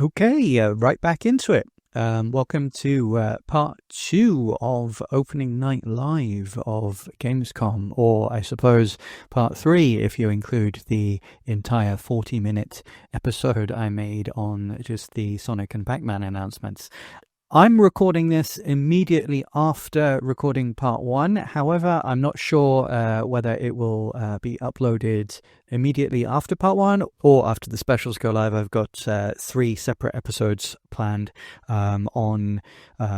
Okay, right back into it. Welcome to part 2 of Opening Night Live of Gamescom, or I suppose part 3 if you include the entire 40-minute episode I made on just the Sonic and Pac-Man announcements. I'm recording this immediately after recording part 1. However, I'm not sure whether it will be uploaded immediately after part 1 or after the specials go live. I've got 3 separate episodes planned on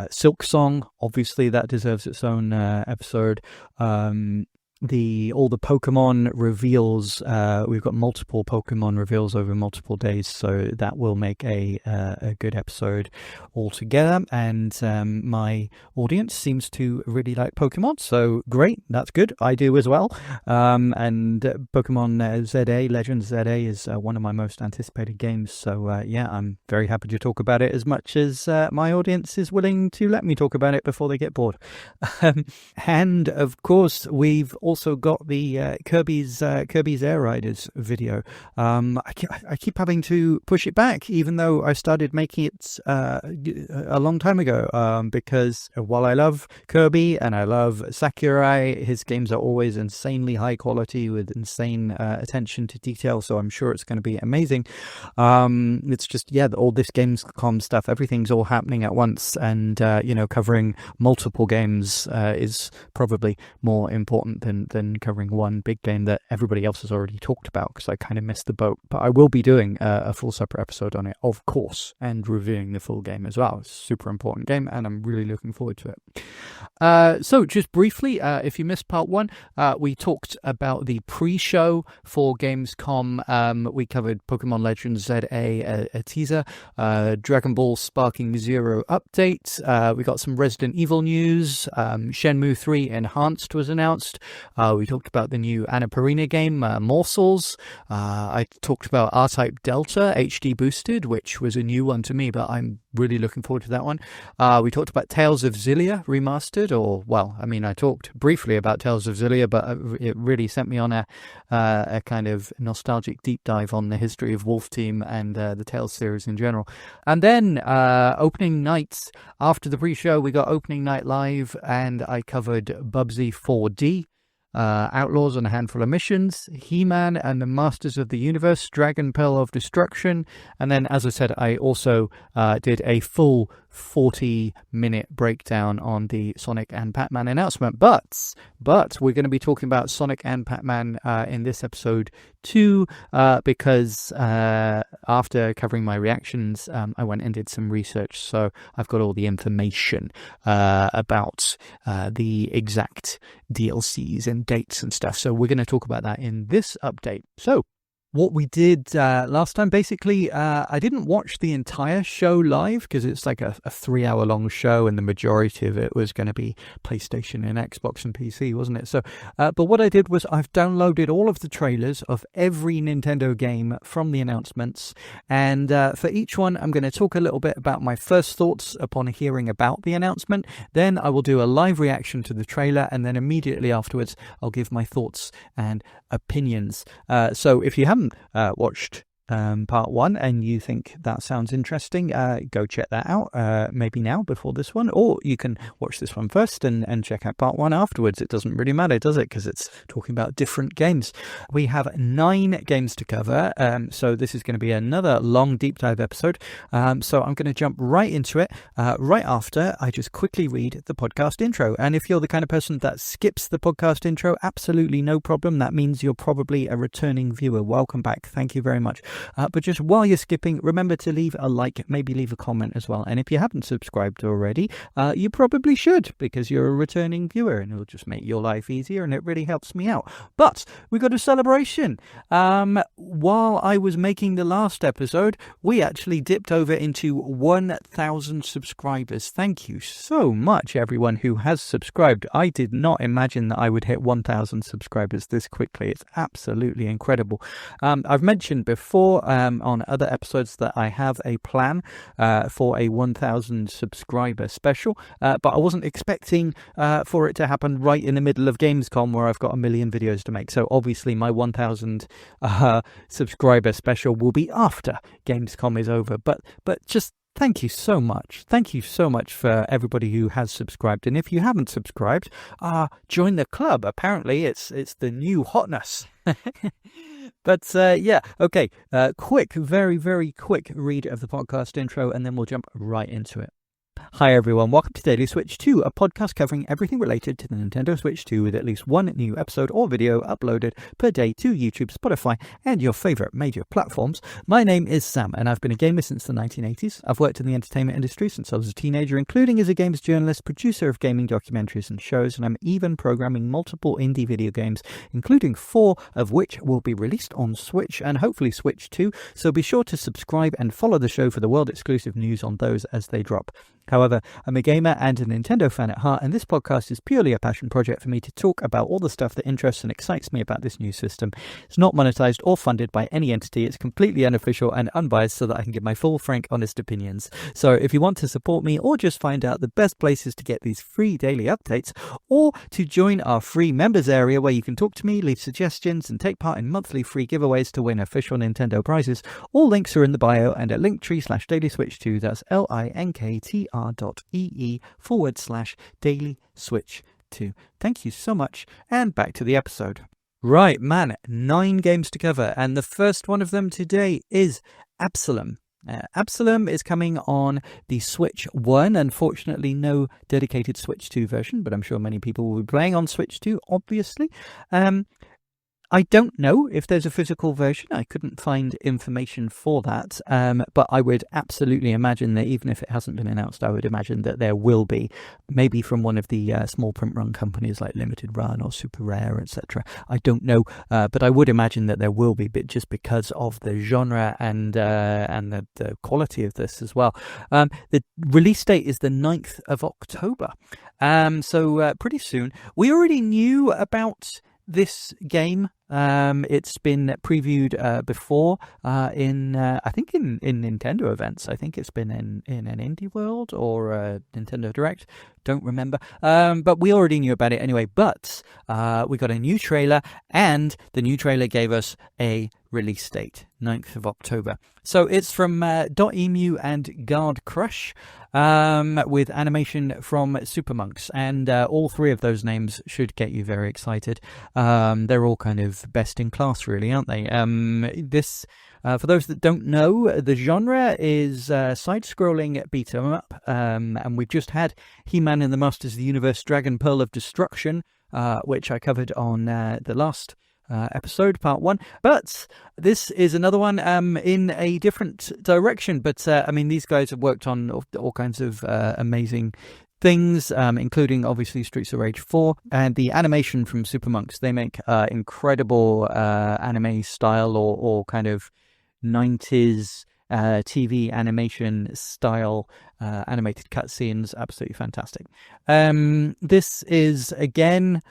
Silk Song. Obviously, that deserves its own episode. All the Pokemon reveals, we've got multiple Pokemon reveals over multiple days, so that will make a good episode altogether. And my audience seems to really like Pokemon, so great, that's good. I do as well. And Pokemon ZA, Legends ZA, is one of my most anticipated games, so yeah, I'm very happy to talk about it as much as my audience is willing to let me talk about it before they get bored. And of course, we've also got the Kirby's Air Riders video. I keep having to push it back, even though I started making it a long time ago, because while I love Kirby and I love Sakurai, his games are always insanely high quality with insane attention to detail, so I'm sure it's going to be amazing. It's just, yeah, all this Gamescom stuff, everything's all happening at once, and covering multiple games is probably more important than covering one big game that everybody else has already talked about, because I kind of missed the boat. But I will be doing a full separate episode on it, of course, and reviewing the full game as well. It's a super important game, and I'm really looking forward to it. So just briefly, if you missed part 1, we talked about the pre-show for Gamescom. We covered Pokemon Legends ZA, a teaser, Dragon Ball Sparking Zero update. We got some Resident Evil news. Shenmue 3 Enhanced was announced. We talked about the new Annapurna game, Morsels. I talked about R-Type Delta HD Boosted, which was a new one to me, but I'm really looking forward to that one. We talked about Tales of Xillia Remastered, I talked briefly about Tales of Xillia, but it really sent me on a kind of nostalgic deep dive on the history of Wolf Team and the Tales series in general. And then opening nights, after the pre-show, we got Opening Night Live, and I covered Bubsy 4D, Outlaws on a Handful of Missions, He-Man and the Masters of the Universe, Dragon Pearl of Destruction, and then, as I said, I also did a full 40-minute breakdown on the Sonic and Pac-Man announcement. But we're going to be talking about Sonic and Pac-Man in this episode too, because after covering my reactions, I went and did some research, so I've got all the information about the exact DLCs and dates and stuff. So we're going to talk about that in this update. So what we did last time, basically, I didn't watch the entire show live because it's like a 3-hour long show, and the majority of it was going to be PlayStation and Xbox and PC, wasn't it? So, but what I did was I've downloaded all of the trailers of every Nintendo game from the announcements, and for each one, I'm going to talk a little bit about my first thoughts upon hearing about the announcement. Then I will do a live reaction to the trailer, and then immediately afterwards, I'll give my thoughts and opinions. So if you haven't watched part 1 and you think that sounds interesting, go check that out, maybe now before this one, or you can watch this one first and check out part 1 afterwards. It doesn't really matter, does it? Because it's talking about different games. We have 9 games to cover, so this is going to be another long deep dive episode. So I'm going to jump right into it right after I just quickly read the podcast intro. And if you're the kind of person that skips the podcast intro, absolutely no problem. That means you're probably a returning viewer. Welcome back. Thank you very much. But just while you're skipping, remember to leave a like, maybe leave a comment as well. And if you haven't subscribed already, you probably should, because you're a returning viewer and it'll just make your life easier and it really helps me out. But we got a celebration. While I was making the last episode, we actually dipped over into 1,000 subscribers. Thank you so much, everyone who has subscribed. I did not imagine that I would hit 1,000 subscribers this quickly. It's absolutely incredible. I've mentioned before before on other episodes that I have a plan for a 1,000 subscriber special, but I wasn't expecting for it to happen right in the middle of Gamescom, where I've got a million videos to make. So obviously my 1,000 subscriber special will be after Gamescom is over. But just thank you so much. Thank you so much for everybody who has subscribed. And if you haven't subscribed, join the club. Apparently it's the new hotness. But yeah, okay. Quick, very, very quick read of the podcast intro, and then we'll jump right into it. Hi everyone, welcome to Daily Switch 2, a podcast covering everything related to the Nintendo Switch 2 with at least one new episode or video uploaded per day to YouTube, Spotify and your favourite major platforms. My name is Sam and I've been a gamer since the 1980s. I've worked in the entertainment industry since I was a teenager, including as a games journalist, producer of gaming documentaries and shows, and I'm even programming multiple indie video games, including 4 of which will be released on Switch and hopefully Switch 2, so be sure to subscribe and follow the show for the world exclusive news on those as they drop. However, I'm a gamer and a Nintendo fan at heart, and this podcast is purely a passion project for me to talk about all the stuff that interests and excites me about this new system. It's not monetized or funded by any entity. It's completely unofficial and unbiased so that I can give my full, frank, honest opinions. So if you want to support me or just find out the best places to get these free daily updates, or to join our free members area where you can talk to me, leave suggestions, and take part in monthly free giveaways to win official Nintendo prizes, all links are in the bio and at linktree/dailyswitch2, that's linktr.ee/Daily Switch 2. Thank you so much, and back to the episode. Right, man, 9 games to cover, and the first one of them today is Absolum. Absolum is coming on the Switch 1. Unfortunately, no dedicated Switch 2 version, but I'm sure many people will be playing on Switch 2, obviously. I don't know if there's a physical version. I couldn't find information for that, but I would absolutely imagine that even if it hasn't been announced, I would imagine that there will be, maybe from one of the small print run companies like Limited Run or Super Rare, etc. I don't know, but I would imagine that there will be, but just because of the genre and the quality of this as well. The release date is the 9th of October, so pretty soon. We already knew about this game. It's been previewed before in I think in Nintendo events. I think it's been in an Indie World or a Nintendo Direct. Don't remember. But we already knew about it anyway. But we got a new trailer, and the new trailer gave us a release date, 9th of October. So it's from .emu and Guard Crush, with animation from Super Monks, and all 3 of those names should get you very excited. They're all kind of best in class, really, aren't they? This, for those that don't know, the genre is side-scrolling beat-em-up, and we've just had He-Man and the Masters of the Universe Dragon Pearl of Destruction, which I covered on the last episode, part 1, but this is another one in a different direction. But I mean, these guys have worked on all kinds of amazing things, including obviously Streets of Rage 4, and the animation from Super Monks. They make incredible anime style or kind of 90s TV animation style animated cutscenes. Absolutely fantastic. This is again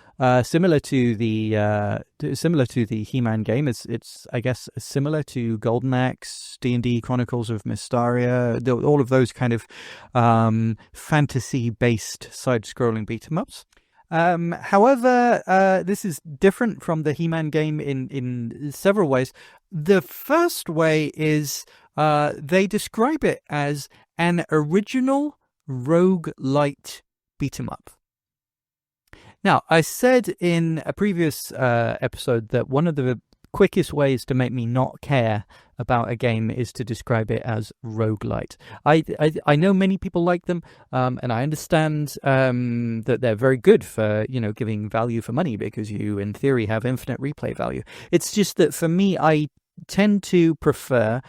similar to the He-Man game. It's I guess similar to Golden Axe, D&D Chronicles of Mystaria, all of those kind of fantasy based side-scrolling beat-em-ups. However, this is different from the He-Man game in several ways. The first way is they describe it as an original roguelite beat-em-up. Now, I said in a previous episode that one of the quickest ways to make me not care about a game is to describe it as roguelite. I know many people like them, and I understand that they're very good for, giving value for money, because you, in theory, have infinite replay value. It's just that for me, I tend to prefer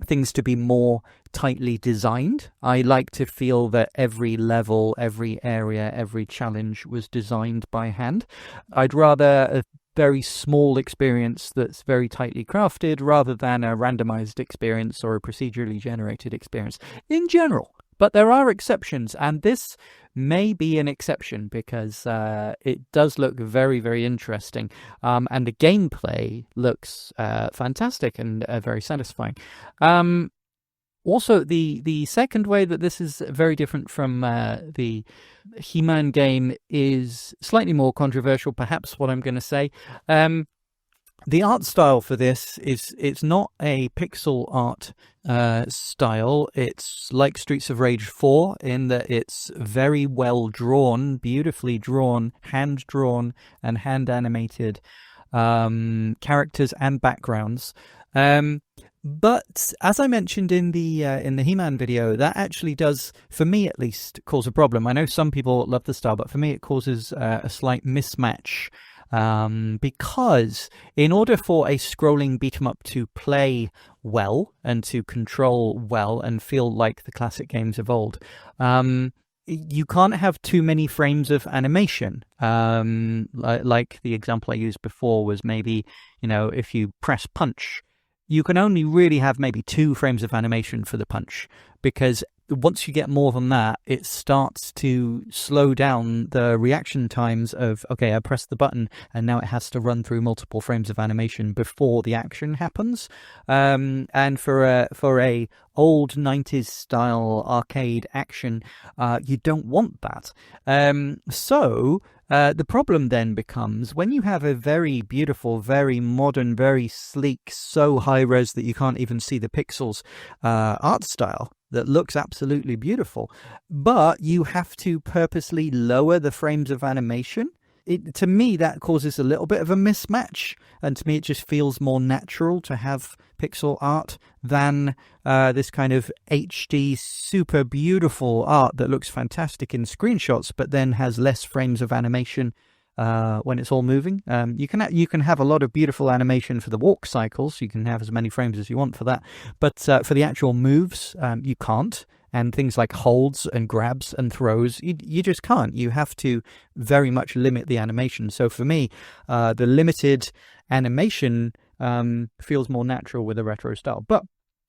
things to be more tightly designed. I like to feel that every level, every area, every challenge was designed by hand. I'd rather a very small experience that's very tightly crafted rather than a randomized experience or a procedurally generated experience in general. But there are exceptions, and this may be an exception because it does look very, very interesting, and the gameplay looks fantastic and very satisfying. Also, the second way that this is very different from the He-Man game is slightly more controversial, perhaps, what I'm going to say. The art style for this it's not a pixel art style. It's like Streets of Rage 4 in that it's very well drawn, beautifully drawn, hand-drawn and hand-animated characters and backgrounds. But as I mentioned in the He-Man video, that actually does, for me at least, cause a problem. I know some people love the style, but for me it causes a slight mismatch. Because in order for a scrolling beat-em-up to play well and to control well and feel like the classic games of old, you can't have too many frames of animation. Like the example I used before was maybe, if you press punch, you can only really have maybe 2 frames of animation for the punch, because once you get more than that, it starts to slow down the reaction times of, okay, I pressed the button and now it has to run through multiple frames of animation before the action happens. And for a old 90s style arcade action, you don't want that. So the problem then becomes when you have a very beautiful, very modern, very sleek, so high res that you can't even see the pixels art style that looks absolutely beautiful, but you have to purposely lower the frames of animation. To me, that causes a little bit of a mismatch, and to me it just feels more natural to have pixel art than this kind of HD super beautiful art that looks fantastic in screenshots but then has less frames of animation when it's all moving. You can have a lot of beautiful animation for the walk cycles. You can have as many frames as you want for that, but for the actual moves, you can't. And things like holds and grabs and throws, you just can't. You have to very much limit the animation. So for me, the limited animation feels more natural with a retro style. But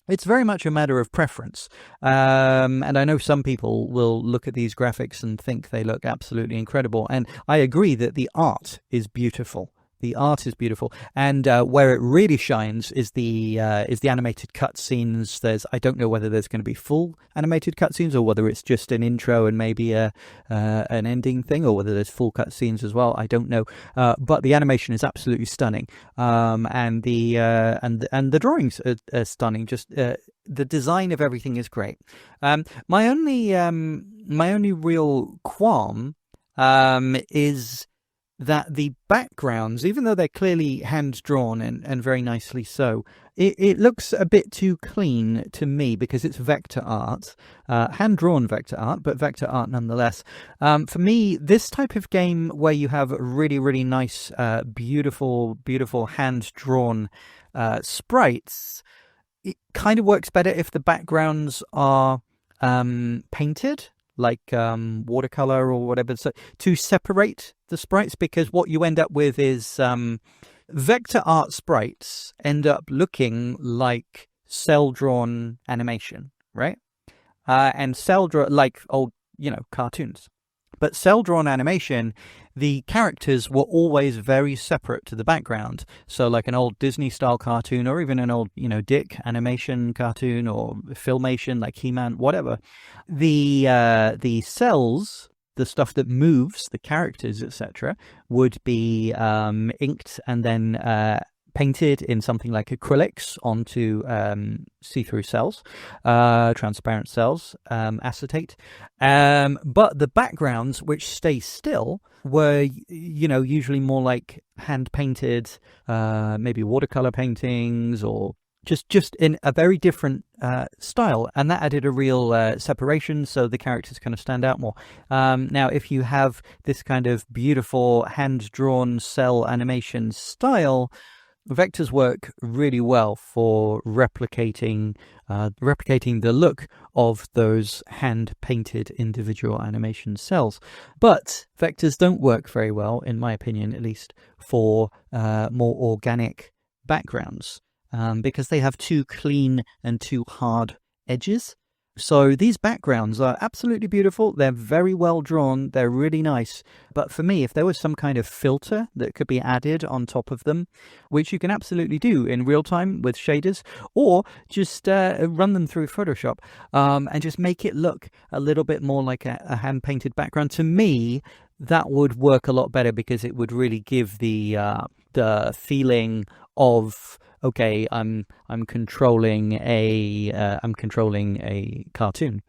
it's very much a matter of preference. And I know some people will look at these graphics and think they look absolutely incredible. And I agree that the art is beautiful. The art is beautiful, and where it really shines is the animated cutscenes. I don't know whether there's going to be full animated cutscenes or whether it's just an intro and maybe an ending thing, or whether there's full cutscenes as well. I don't know, but the animation is absolutely stunning, and the drawings are stunning. Just the design of everything is great. My only real qualm is that the backgrounds, even though they're clearly hand-drawn and very nicely so, it looks a bit too clean to me because it's vector art, hand-drawn vector art, but vector art nonetheless. For me, this type of game where you have really, really nice, beautiful, beautiful hand-drawn sprites, it kind of works better if the backgrounds are painted, like watercolor or whatever, so to separate the sprites, because what you end up with is vector art sprites end up looking like cell-drawn animation, right? And cell-drawn, like old, cartoons. But cell-drawn animation, the characters were always very separate to the background. So like an old Disney-style cartoon, or even an old, Dick animation cartoon, or Filmation, like He-Man, whatever. The cells, the stuff that moves, the characters, etc., would be inked and then painted in something like acrylics onto see-through cells, transparent cells, acetate. But the backgrounds, which stay still, were, usually more like hand-painted, maybe watercolor paintings, or just in a very different style, and that added a real separation, so the characters kind of stand out more. Now, if you have this kind of beautiful hand-drawn cell animation style, vectors work really well for replicating the look of those hand-painted individual animation cells. But vectors don't work very well, in my opinion at least, for more organic backgrounds, because they have too clean and too hard edges. So these backgrounds are absolutely beautiful. They're very well drawn. They're really nice. But for me, if there was some kind of filter that could be added on top of them, which you can absolutely do in real time with shaders, or just run them through Photoshop and just make it look a little bit more like a hand-painted background, to me, that would work a lot better, because it would really give the feeling of, okay, I'm controlling a cartoon.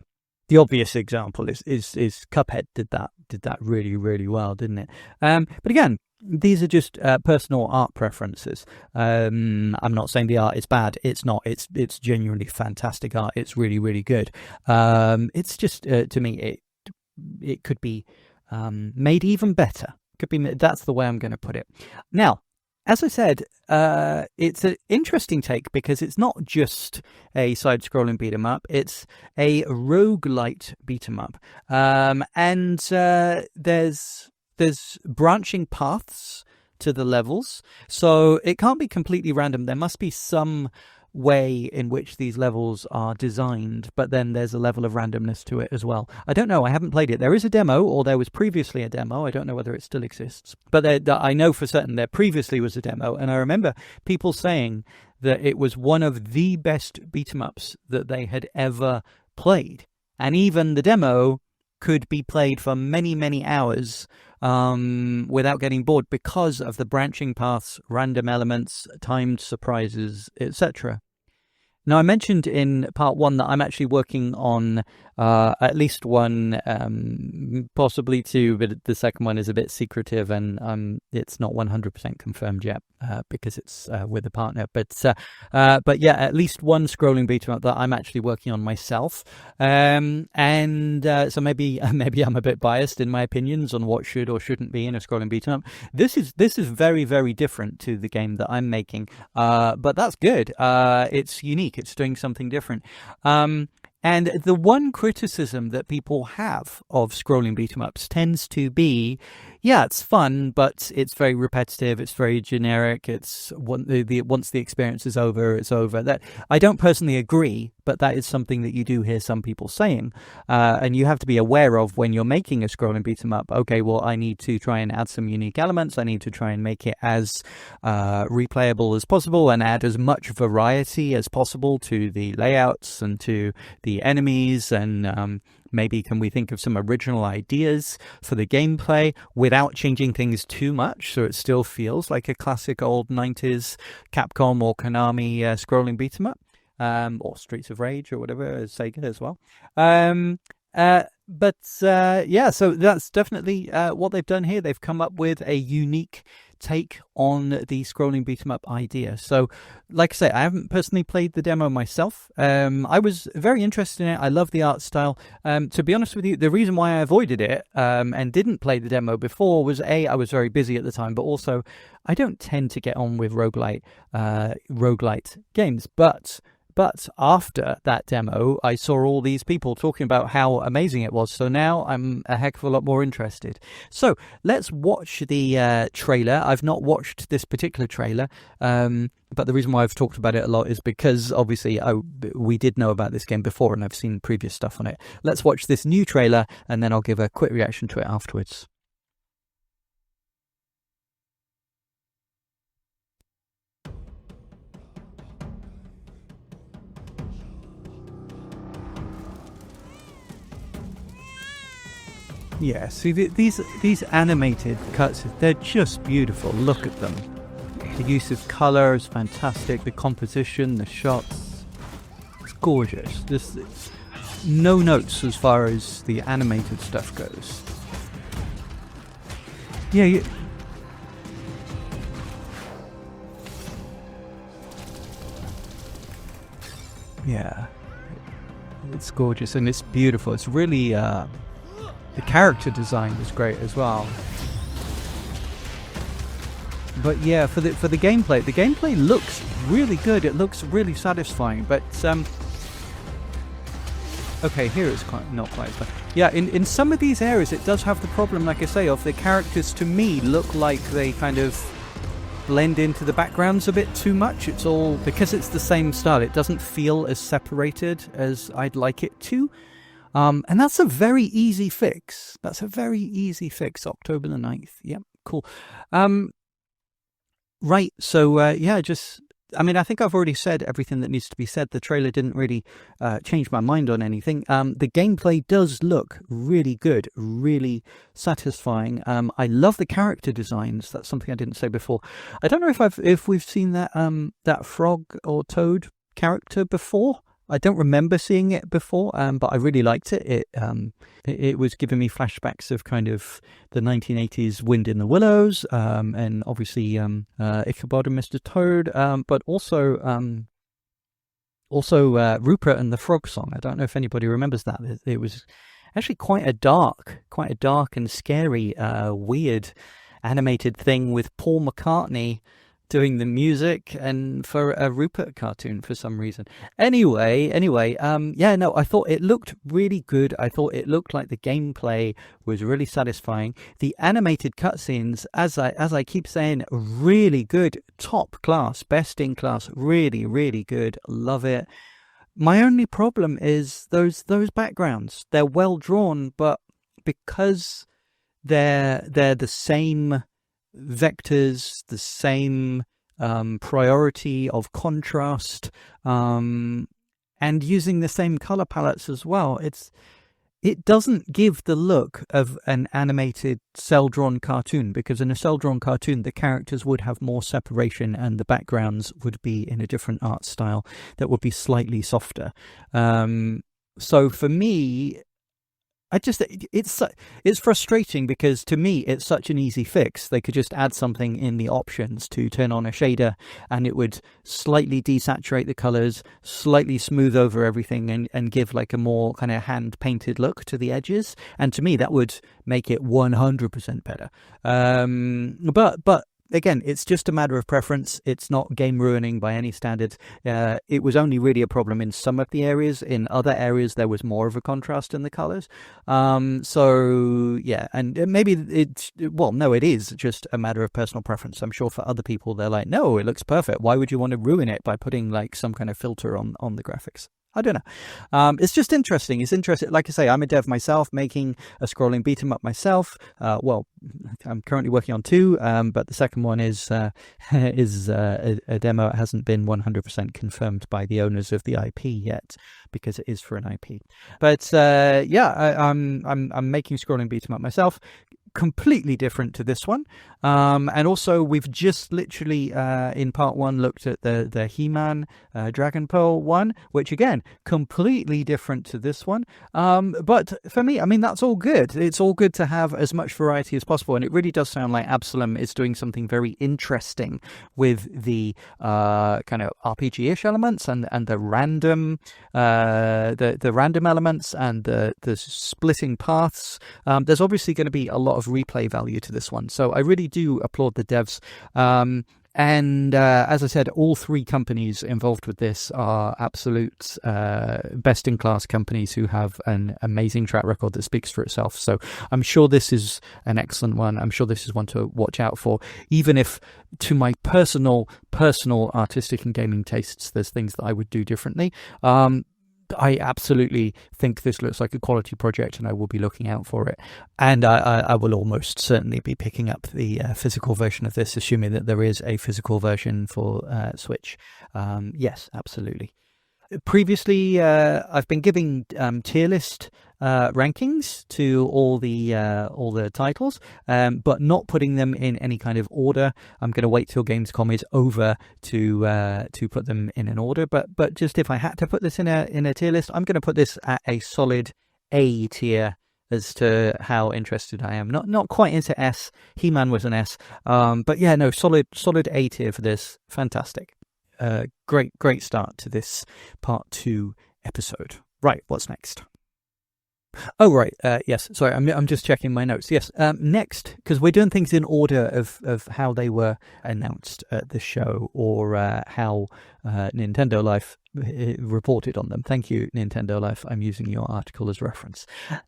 The obvious example is Cuphead did that really, really well, didn't it? But again, these are just personal art preferences. I'm not saying the art is bad. It's not. It's genuinely fantastic art. It's really, really good. It's just to me, it could be made even better. That's the way I'm going to put it. Now, as I said, it's an interesting take, because it's not just a side-scrolling beat-em-up, it's a roguelite beat-em-up. And there's branching paths to the levels, so it can't be completely random. There must be some way in which these levels are designed, but then there's a level of randomness to it as well. I don't know, I haven't played it. There is a demo, or there was previously a demo. I don't know whether it still exists, but I know for certain there previously was a demo, and I remember people saying that it was one of the best beat-em-ups that they had ever played, and even the demo could be played for many, many hours without getting bored, because of the branching paths, random elements, timed surprises, etc. Now, I mentioned in part one that I'm actually working on at least one, possibly two, but the second one is a bit secretive, and it's not 100% confirmed yet because it's with a partner. But yeah, at least one scrolling beat-em-up that I'm actually working on myself, and so maybe I'm a bit biased in my opinions on what should or shouldn't be in a scrolling beat-em-up. This is very, very different to the game that I'm making, but that's good. It's unique. It's doing something different. And the one criticism that people have of scrolling beat-em-ups tends to be, yeah, it's fun, but it's very repetitive, it's very generic, it's once the experience is over, it's over. That I don't personally agree, but that is something that you do hear some people saying, and you have to be aware of when you're making a scrolling beat-em-up. Okay, well, I need to try and add some unique elements, I need to try and make it as replayable as possible, and add as much variety as possible to the layouts and to the enemies, and maybe can we think of some original ideas for the gameplay without changing things too much, so it still feels like a classic old 90s Capcom or Konami scrolling beat-em-up, or Streets of Rage or whatever, Sega as well. Yeah, so that's definitely what they've done here. They've come up with a unique take on the scrolling beat-em-up idea. So, like I say, I haven't personally played the demo myself. I was very interested in it. I love the art style. To be honest with you, the reason why I avoided it and didn't play the demo before was I was very busy at the time, but also I don't tend to get on with roguelite games. But after that demo, I saw all these people talking about how amazing it was. So now I'm a heck of a lot more interested. So let's watch the trailer. I've not watched this particular trailer, but the reason why I've talked about it a lot is because obviously we did know about this game before, and I've seen previous stuff on it. Let's watch this new trailer, and then I'll give a quick reaction to it afterwards. Yeah, see, these animated cuts, they're just beautiful. Look at them. The use of colour is fantastic. The composition, the shots, it's gorgeous. There's no notes as far as the animated stuff goes. Yeah, yeah, it's gorgeous and it's beautiful. It's really the character design is great as well. But yeah, for the gameplay looks really good. It looks really satisfying. But okay, here it's not quite. But yeah, in some of these areas, it does have the problem, like I say, of the characters. To me, look like they blend into the backgrounds a bit too much. It's all, because it's the same style, it doesn't feel as separated as I'd like it to. And that's a very easy fix. October the 9th. Yep, cool. Right, so I think I've already said everything that needs to be said. The trailer didn't really change my mind on anything. The gameplay does look really good, really satisfying. I love the character designs. That's something I didn't say before. I don't know if we've seen that frog or toad character before. I don't remember seeing it before, but I really liked it. It was giving me flashbacks of kind of the 1980s Wind in the Willows, and obviously Ichabod and Mr. Toad, but also Rupert and the Frog Song. I don't know if anybody remembers that. It was actually quite a dark and scary, weird animated thing with Paul McCartney doing the music and for a Rupert cartoon for some reason. Anyway, I thought it looked really good. I thought it looked like the gameplay was really satisfying. The animated cutscenes, as I keep saying, really good, top class, best in class, really, really good. Love it. My only problem is those backgrounds. They're well drawn, but because they're the same vectors, the same priority of contrast, and using the same color palettes as well, it doesn't give the look of an animated cel-drawn cartoon, because in a cel-drawn cartoon the characters would have more separation and the backgrounds would be in a different art style that would be slightly softer. So for me, it's frustrating, because to me it's such an easy fix. They could just add something in the options to turn on a shader and it would slightly desaturate the colors, slightly smooth over everything, and give like a more kind of hand painted look to the edges, and to me that would make it 100% better. But again, it's just a matter of preference. It's not game ruining by any standards. It was only really a problem in some of the areas. In other areas, there was more of a contrast in the colors. So yeah, and maybe it is just a matter of personal preference. I'm sure for other people, they're like, no, it looks perfect. Why would you want to ruin it by putting like some kind of filter on the graphics? I don't know. It's just interesting. It's interesting. Like I say, I'm a dev myself, making a scrolling beat 'em up myself. I'm currently working on 2, but the second one is a demo. It hasn't been 100% confirmed by the owners of the IP yet, because it is for an IP. But I'm making scrolling beat 'em up myself. Completely different to this one, and also we've just literally in part 1 looked at the He-Man Dragon Pearl one, which again completely different to this one, but for me, I mean, that's all good. It's all good to have as much variety as possible, and it really does sound like Absolum is doing something very interesting with the kind of RPG-ish elements and the random the random elements and the splitting paths. There's obviously going to be a lot of replay value to this one, so I really do applaud the devs. And as I said, all 3 companies involved with this are absolute best-in-class companies who have an amazing track record that speaks for itself. So I'm sure this is an excellent one. I'm sure this is one to watch out for, even if to my personal artistic and gaming tastes, there's things that I would do differently. I absolutely think this looks like a quality project, and I will be looking out for it. And I will almost certainly be picking up the physical version of this, assuming that there is a physical version for Switch. Yes, absolutely. Previously, I've been giving tier list rankings to all the titles, but not putting them in any kind of order. I'm going to wait till Gamescom is over to put them in an order. But just if I had to put this in a tier list, I'm going to put this at a solid A tier as to how interested I am. Not quite into S. He-Man was an S, but yeah, no, solid A tier for this. Fantastic. Great start to this part 2 episode. Right, what's next? Oh, right. Yes. Sorry, I'm just checking my notes. Yes. Next, because we're doing things in order of how they were announced at the show, or how Nintendo Life reported on them. Thank you, Nintendo Life. I'm using your article as reference.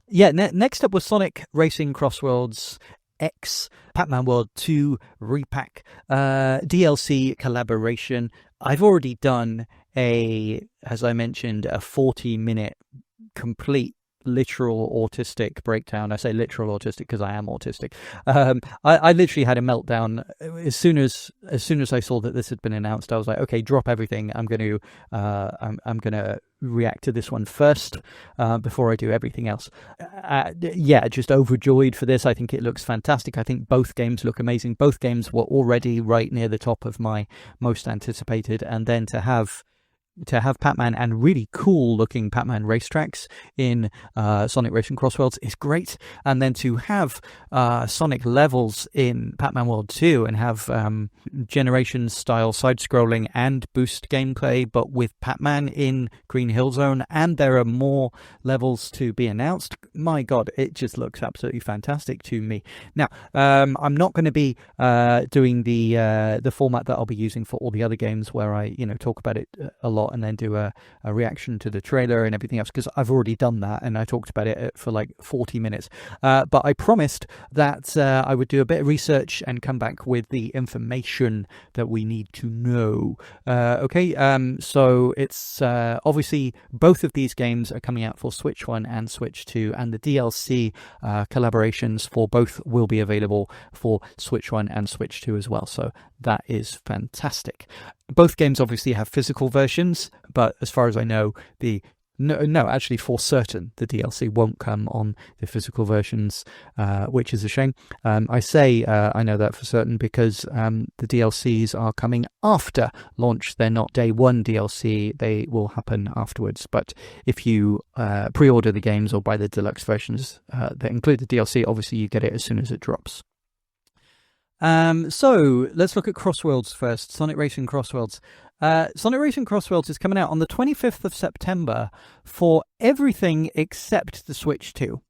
Yeah. Next up was Sonic Racing CrossWorlds X Pac-Man World 2 re-pac DLC collaboration. I've already done as I mentioned, a 40-minute complete literal autistic breakdown. I say literal autistic because I am autistic. I literally had a meltdown as soon as I saw that this had been announced. I was like, okay, drop everything. I'm gonna react to this one first before I do everything else. Just overjoyed for this. I think it looks fantastic. I think both games look amazing. Both games were already right near the top of my most anticipated, and then to have Pac-Man and really cool looking Pac-Man racetracks in Sonic Racing CrossWorlds is great. And then to have Sonic levels in Pac-Man World 2 and have Generations style side-scrolling and boost gameplay, but with Pac-Man in Green Hill Zone, and there are more levels to be announced. My God, it just looks absolutely fantastic to me. Now, I'm not going to be doing the format that I'll be using for all the other games where I talk about it a lot and then do a reaction to the trailer and everything else, because I've already done that and I talked about it for like 40 minutes. But I promised that I would do a bit of research and come back with the information that we need to know. So it's obviously both of these games are coming out for Switch 1 and Switch 2, and the DLC collaborations for both will be available for Switch 1 and Switch 2 as well. So that is fantastic. Both games obviously have physical versions, but as far as I know, actually for certain, the DLC won't come on the physical versions, which is a shame. I say I know that for certain because the DLCs are coming after launch. They're not day one DLC. They will happen afterwards. But if you pre-order the games or buy the deluxe versions that include the DLC, obviously you get it as soon as it drops. So let's look at CrossWorlds first. Sonic Racing CrossWorlds. Sonic Racing CrossWorlds is coming out on the 25th of September for everything except the Switch 2.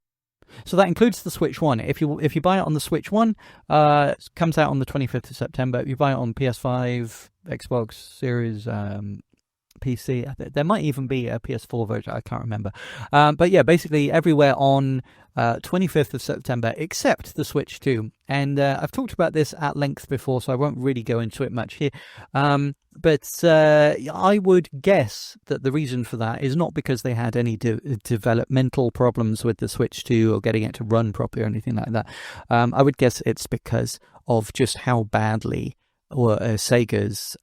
So that includes the Switch 1. If you buy it on the Switch 1, it comes out on the 25th of September. If you buy it on PS5, Xbox Series, PC, there might even be a PS4 version, I can't remember. But yeah, basically everywhere on 25th of September except the Switch 2. And I've talked about this at length before, so I won't really go into it much here. But I would guess that the reason for that is not because they had any developmental problems with the Switch 2 or getting it to run properly or anything like that. I would guess it's because of just how badly Sega's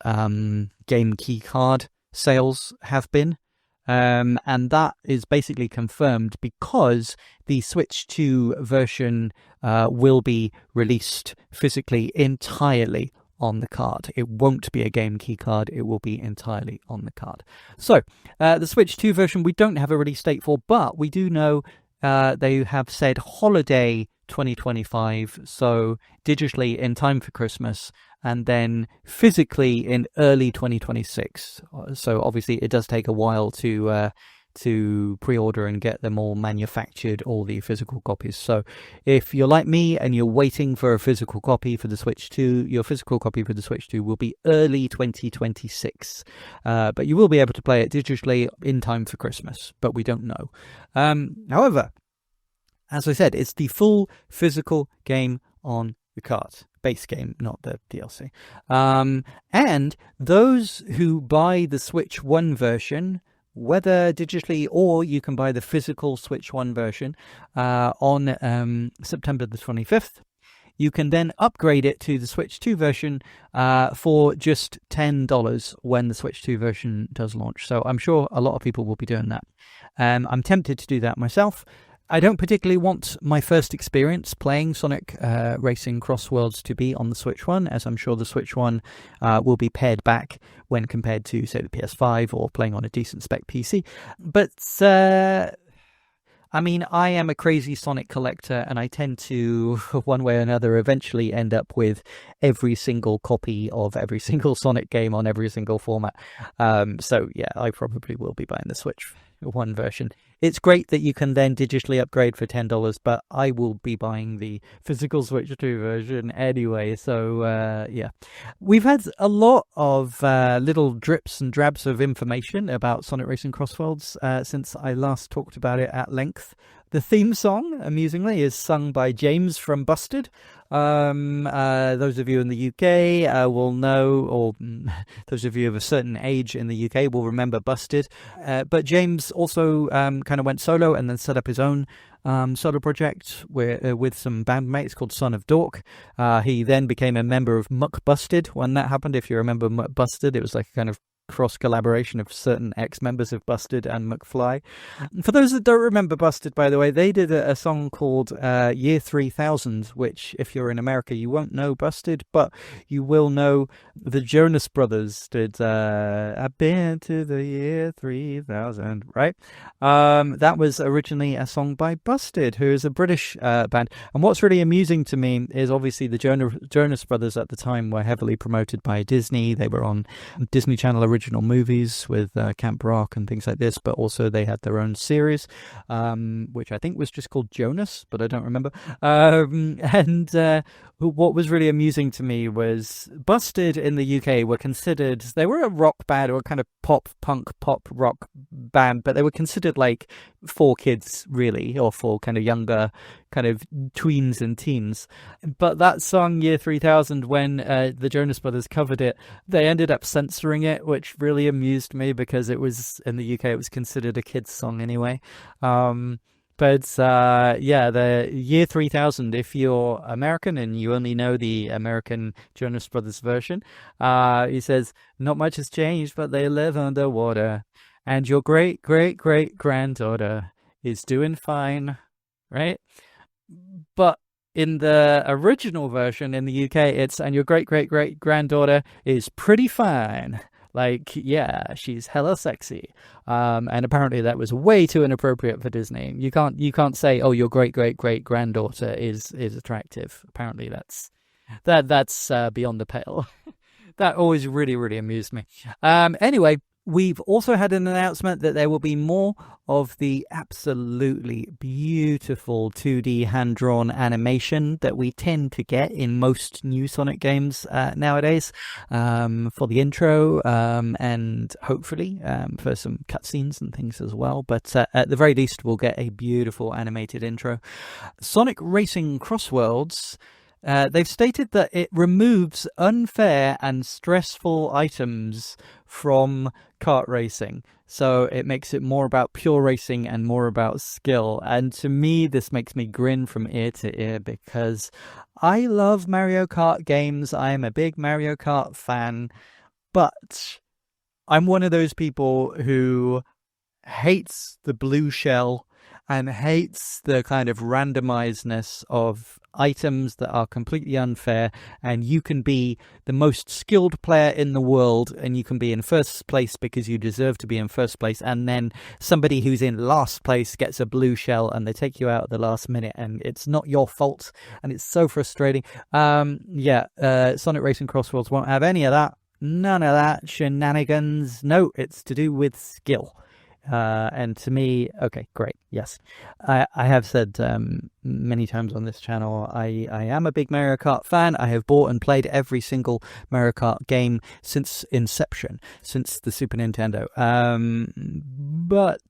game key card sales have been, and that is basically confirmed because the Switch 2 version will be released physically entirely on the card. It won't be a game key card, it will be entirely on the card. So the Switch 2 version we don't have a release date for, but we do know they have said holiday 2025, so digitally in time for Christmas, and then physically in early 2026. So obviously it does take a while to pre-order and get them all manufactured, all the physical copies. So if you're like me and you're waiting for a physical copy for the Switch 2, your physical copy for the Switch 2 will be early 2026. But you will be able to play it digitally in time for Christmas, but we don't know. However, as I said, it's the full physical game on the card. Base game, not the DLC. And those who buy the Switch 1 version, whether digitally or you can buy the physical Switch 1 version on September the 25th, you can then upgrade it to the Switch 2 version for just $10 when the Switch 2 version does launch. So I'm sure a lot of people will be doing that. I'm tempted to do that myself. I don't particularly want my first experience playing Sonic Racing CrossWorlds to be on the Switch 1, as I'm sure the Switch 1 will be pared back when compared to, say, the PS5 or playing on a decent spec PC. But, I mean, I am a crazy Sonic collector, and I tend to, one way or another, eventually end up with every single copy of every single Sonic game on every single format. So, yeah, I probably will be buying the Switch 1 version. It's great that you can then digitally upgrade for $10, but I will be buying the physical Switch 2 version anyway. So, yeah. We've had a lot of little drips and drabs of information about Sonic Racing CrossWorlds since I last talked about it at length. The theme song, amusingly, is sung by James from Busted. Those of you in the UK will know, or those of you of a certain age in the UK will remember Busted. But James also kind of went solo and then set up his own solo project with some bandmates called Son of Dork. He then became a member of Muck Busted when that happened. If you remember Muck Busted, it was like a kind of cross collaboration of certain ex-members of Busted and McFly. For those that don't remember Busted, by the way, they did a song called Year 3000, which if you're in America you won't know Busted, but you will know the Jonas Brothers did I've been to the year 3000, right? That was originally a song by Busted, who is a British band. And what's really amusing to me is obviously the Jonas Brothers at the time were heavily promoted by Disney. They were on Disney Channel original movies with Camp Rock and things like this, but also they had their own series, which I think was just called Jonas, but I don't remember. What was really amusing to me was Busted in the UK were considered, they were a rock band or kind of pop rock band, but they were considered like for kids really, or for kind of younger kind of tweens and teens. But that song Year 3000, when the Jonas Brothers covered it, they ended up censoring it, which really amused me because it was in the UK it was considered a kid's song anyway. But the Year 3000, if you're American and you only know the American Jonas Brothers version, he says, not much has changed, but they live underwater. And your great-great-great-granddaughter is doing fine, right? But in the original version in the UK, it's, and your great-great-great-granddaughter is pretty fine. Like, yeah, she's hella sexy. And apparently that was way too inappropriate for Disney. You can't say, oh, your great-great-great-granddaughter is attractive. Apparently that's beyond the pale. That always really, really amused me. Anyway, we've also had an announcement that there will be more of the absolutely beautiful 2D hand-drawn animation that we tend to get in most new Sonic games nowadays, for the intro and hopefully for some cutscenes and things as well. But at the very least, we'll get a beautiful animated intro. Sonic Racing CrossWorlds, they've stated that it removes unfair and stressful items from kart racing. So it makes it more about pure racing and more about skill. And to me, this makes me grin from ear to ear because I love Mario Kart games. I am a big Mario Kart fan, but I'm one of those people who hates the blue shell and hates the kind of randomizedness of items that are completely unfair, and you can be the most skilled player in the world and you can be in first place because you deserve to be in first place, and then somebody who's in last place gets a blue shell and they take you out at the last minute and it's not your fault, and it's so frustrating. Sonic Racing CrossWorlds won't have any of that, none of that shenanigans. No, it's to do with skill. And to me, okay, great. Yes, I have said many times on this channel, I am a big Mario Kart fan. I have bought and played every single Mario Kart game since inception, since the Super Nintendo. But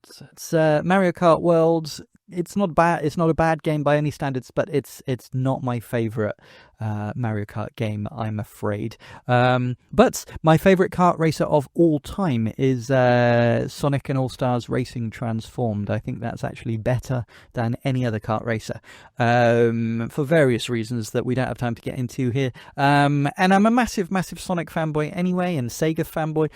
Mario Kart World, it's not bad. It's not a bad game by any standards, but it's not my favorite Mario Kart game, I'm afraid. But my favorite kart racer of all time is Sonic and All-Stars Racing Transformed. I think that's actually better than any other kart racer, for various reasons that we don't have time to get into here. And I'm a massive Sonic fanboy anyway, and Sega fanboy.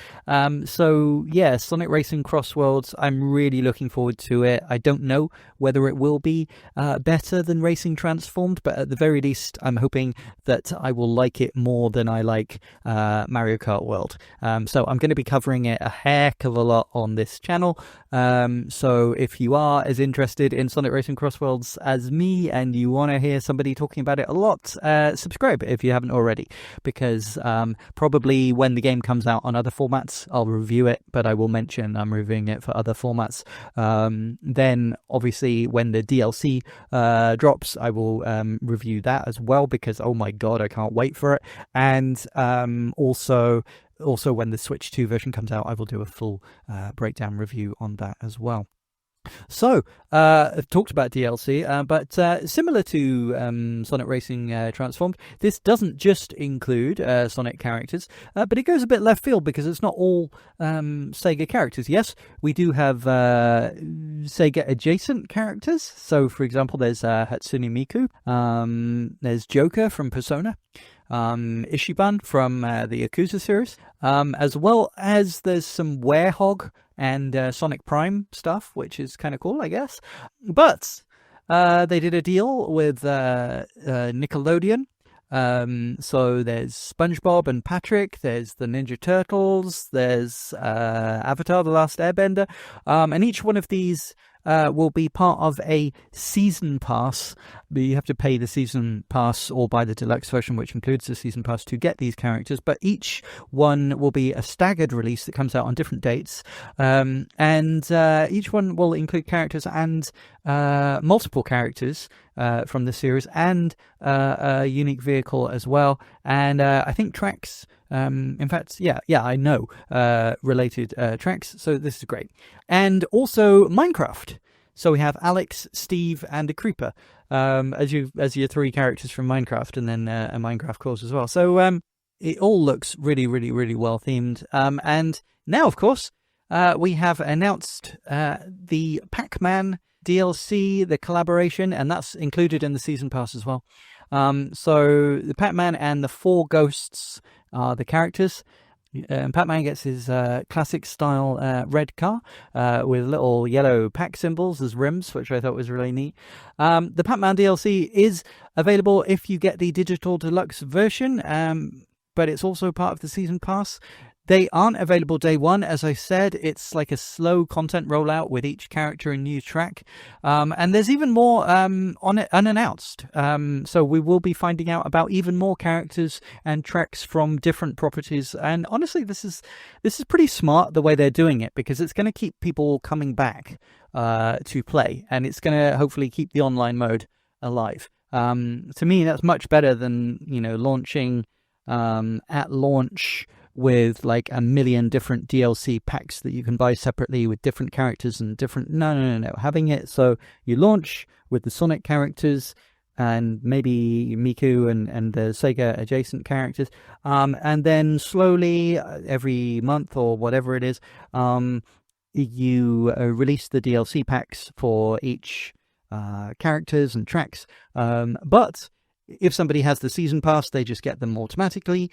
So yeah, Sonic Racing CrossWorlds, I'm really looking forward to it. I don't know whether it will be better than Racing Transformed, but at the very least, I'm hoping that I will like it more than I like Mario Kart World. So I'm going to be covering it a heck of a lot on this channel. So if you are as interested in Sonic Racing CrossWorlds as me and you want to hear somebody talking about it a lot, subscribe if you haven't already, because probably when the game comes out on other formats, I'll review it, but I will mention I'm reviewing it for other formats. Then obviously when the DLC drops, I will review that as well, because oh my god, I can't wait for it. And also when the Switch 2 version comes out, I will do a full breakdown review on that as well. So, I've talked about DLC, but similar to Sonic Racing Transformed, this doesn't just include Sonic characters, but it goes a bit left field because it's not all Sega characters. Yes, we do have Sega adjacent characters. So, for example, there's Hatsune Miku, there's Joker from Persona, Ishiban from the Yakuza series, as well as there's some Werehog and Sonic Prime stuff, which is kind of cool, I guess. But they did a deal with Nickelodeon. So there's Spongebob and Patrick, there's the Ninja Turtles, there's Avatar: The Last Airbender, and each one of these will be part of a season pass. You have to pay the season pass or buy the deluxe version, which includes the season pass, to get these characters. But each one will be a staggered release that comes out on different dates, and each one will include characters and multiple characters from the series, and a unique vehicle as well. And I think tracks. In fact, I know related tracks, so this is great. And also Minecraft. So we have Alex, Steve, and a Creeper as your three characters from Minecraft, and then a Minecraft course as well. So it all looks really, really, really well themed. And now, of course, we have announced the Pac-Man DLC, the collaboration, and that's included in the season pass as well. So the Pac-Man and the four ghosts are the characters. Pac-Man gets his classic style red car with little yellow Pac symbols as rims, which I thought was really neat. The Pac-Man DLC is available if you get the digital deluxe version, but it's also part of the season pass. They aren't available day one, as I said. It's like a slow content rollout with each character and new track. And there's even more on it unannounced. So we will be finding out about even more characters and tracks from different properties. And honestly, this is pretty smart the way they're doing it, because it's going to keep people coming back to play, and it's going to hopefully keep the online mode alive. To me, that's much better than launching at launch with like a million different DLC packs that you can buy separately with different characters and different... No. Having it so you launch with the Sonic characters and maybe Miku and the Sega adjacent characters, and then slowly every month or whatever it is, you release the DLC packs for each characters and tracks. But if somebody has the season pass, they just get them automatically,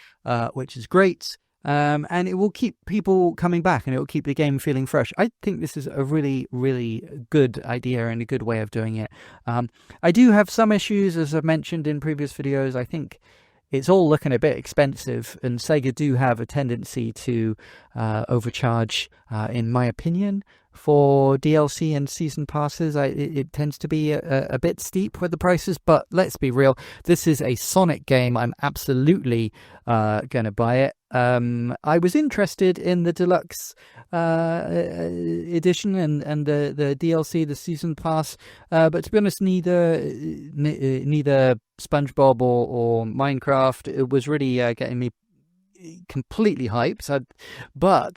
which is great. And it will keep people coming back, and it will keep the game feeling fresh. I think this is a really, really good idea and a good way of doing it. I do have some issues, as I've mentioned in previous videos. I think it's all looking a bit expensive, and Sega do have a tendency to overcharge, in my opinion, for DLC and season passes. It tends to be a bit steep with the prices, but let's be real. This is a Sonic game. I'm absolutely going to buy it. I was interested in the deluxe edition and the DLC, the season pass, but to be honest, neither SpongeBob or Minecraft, it was really getting me completely hyped. But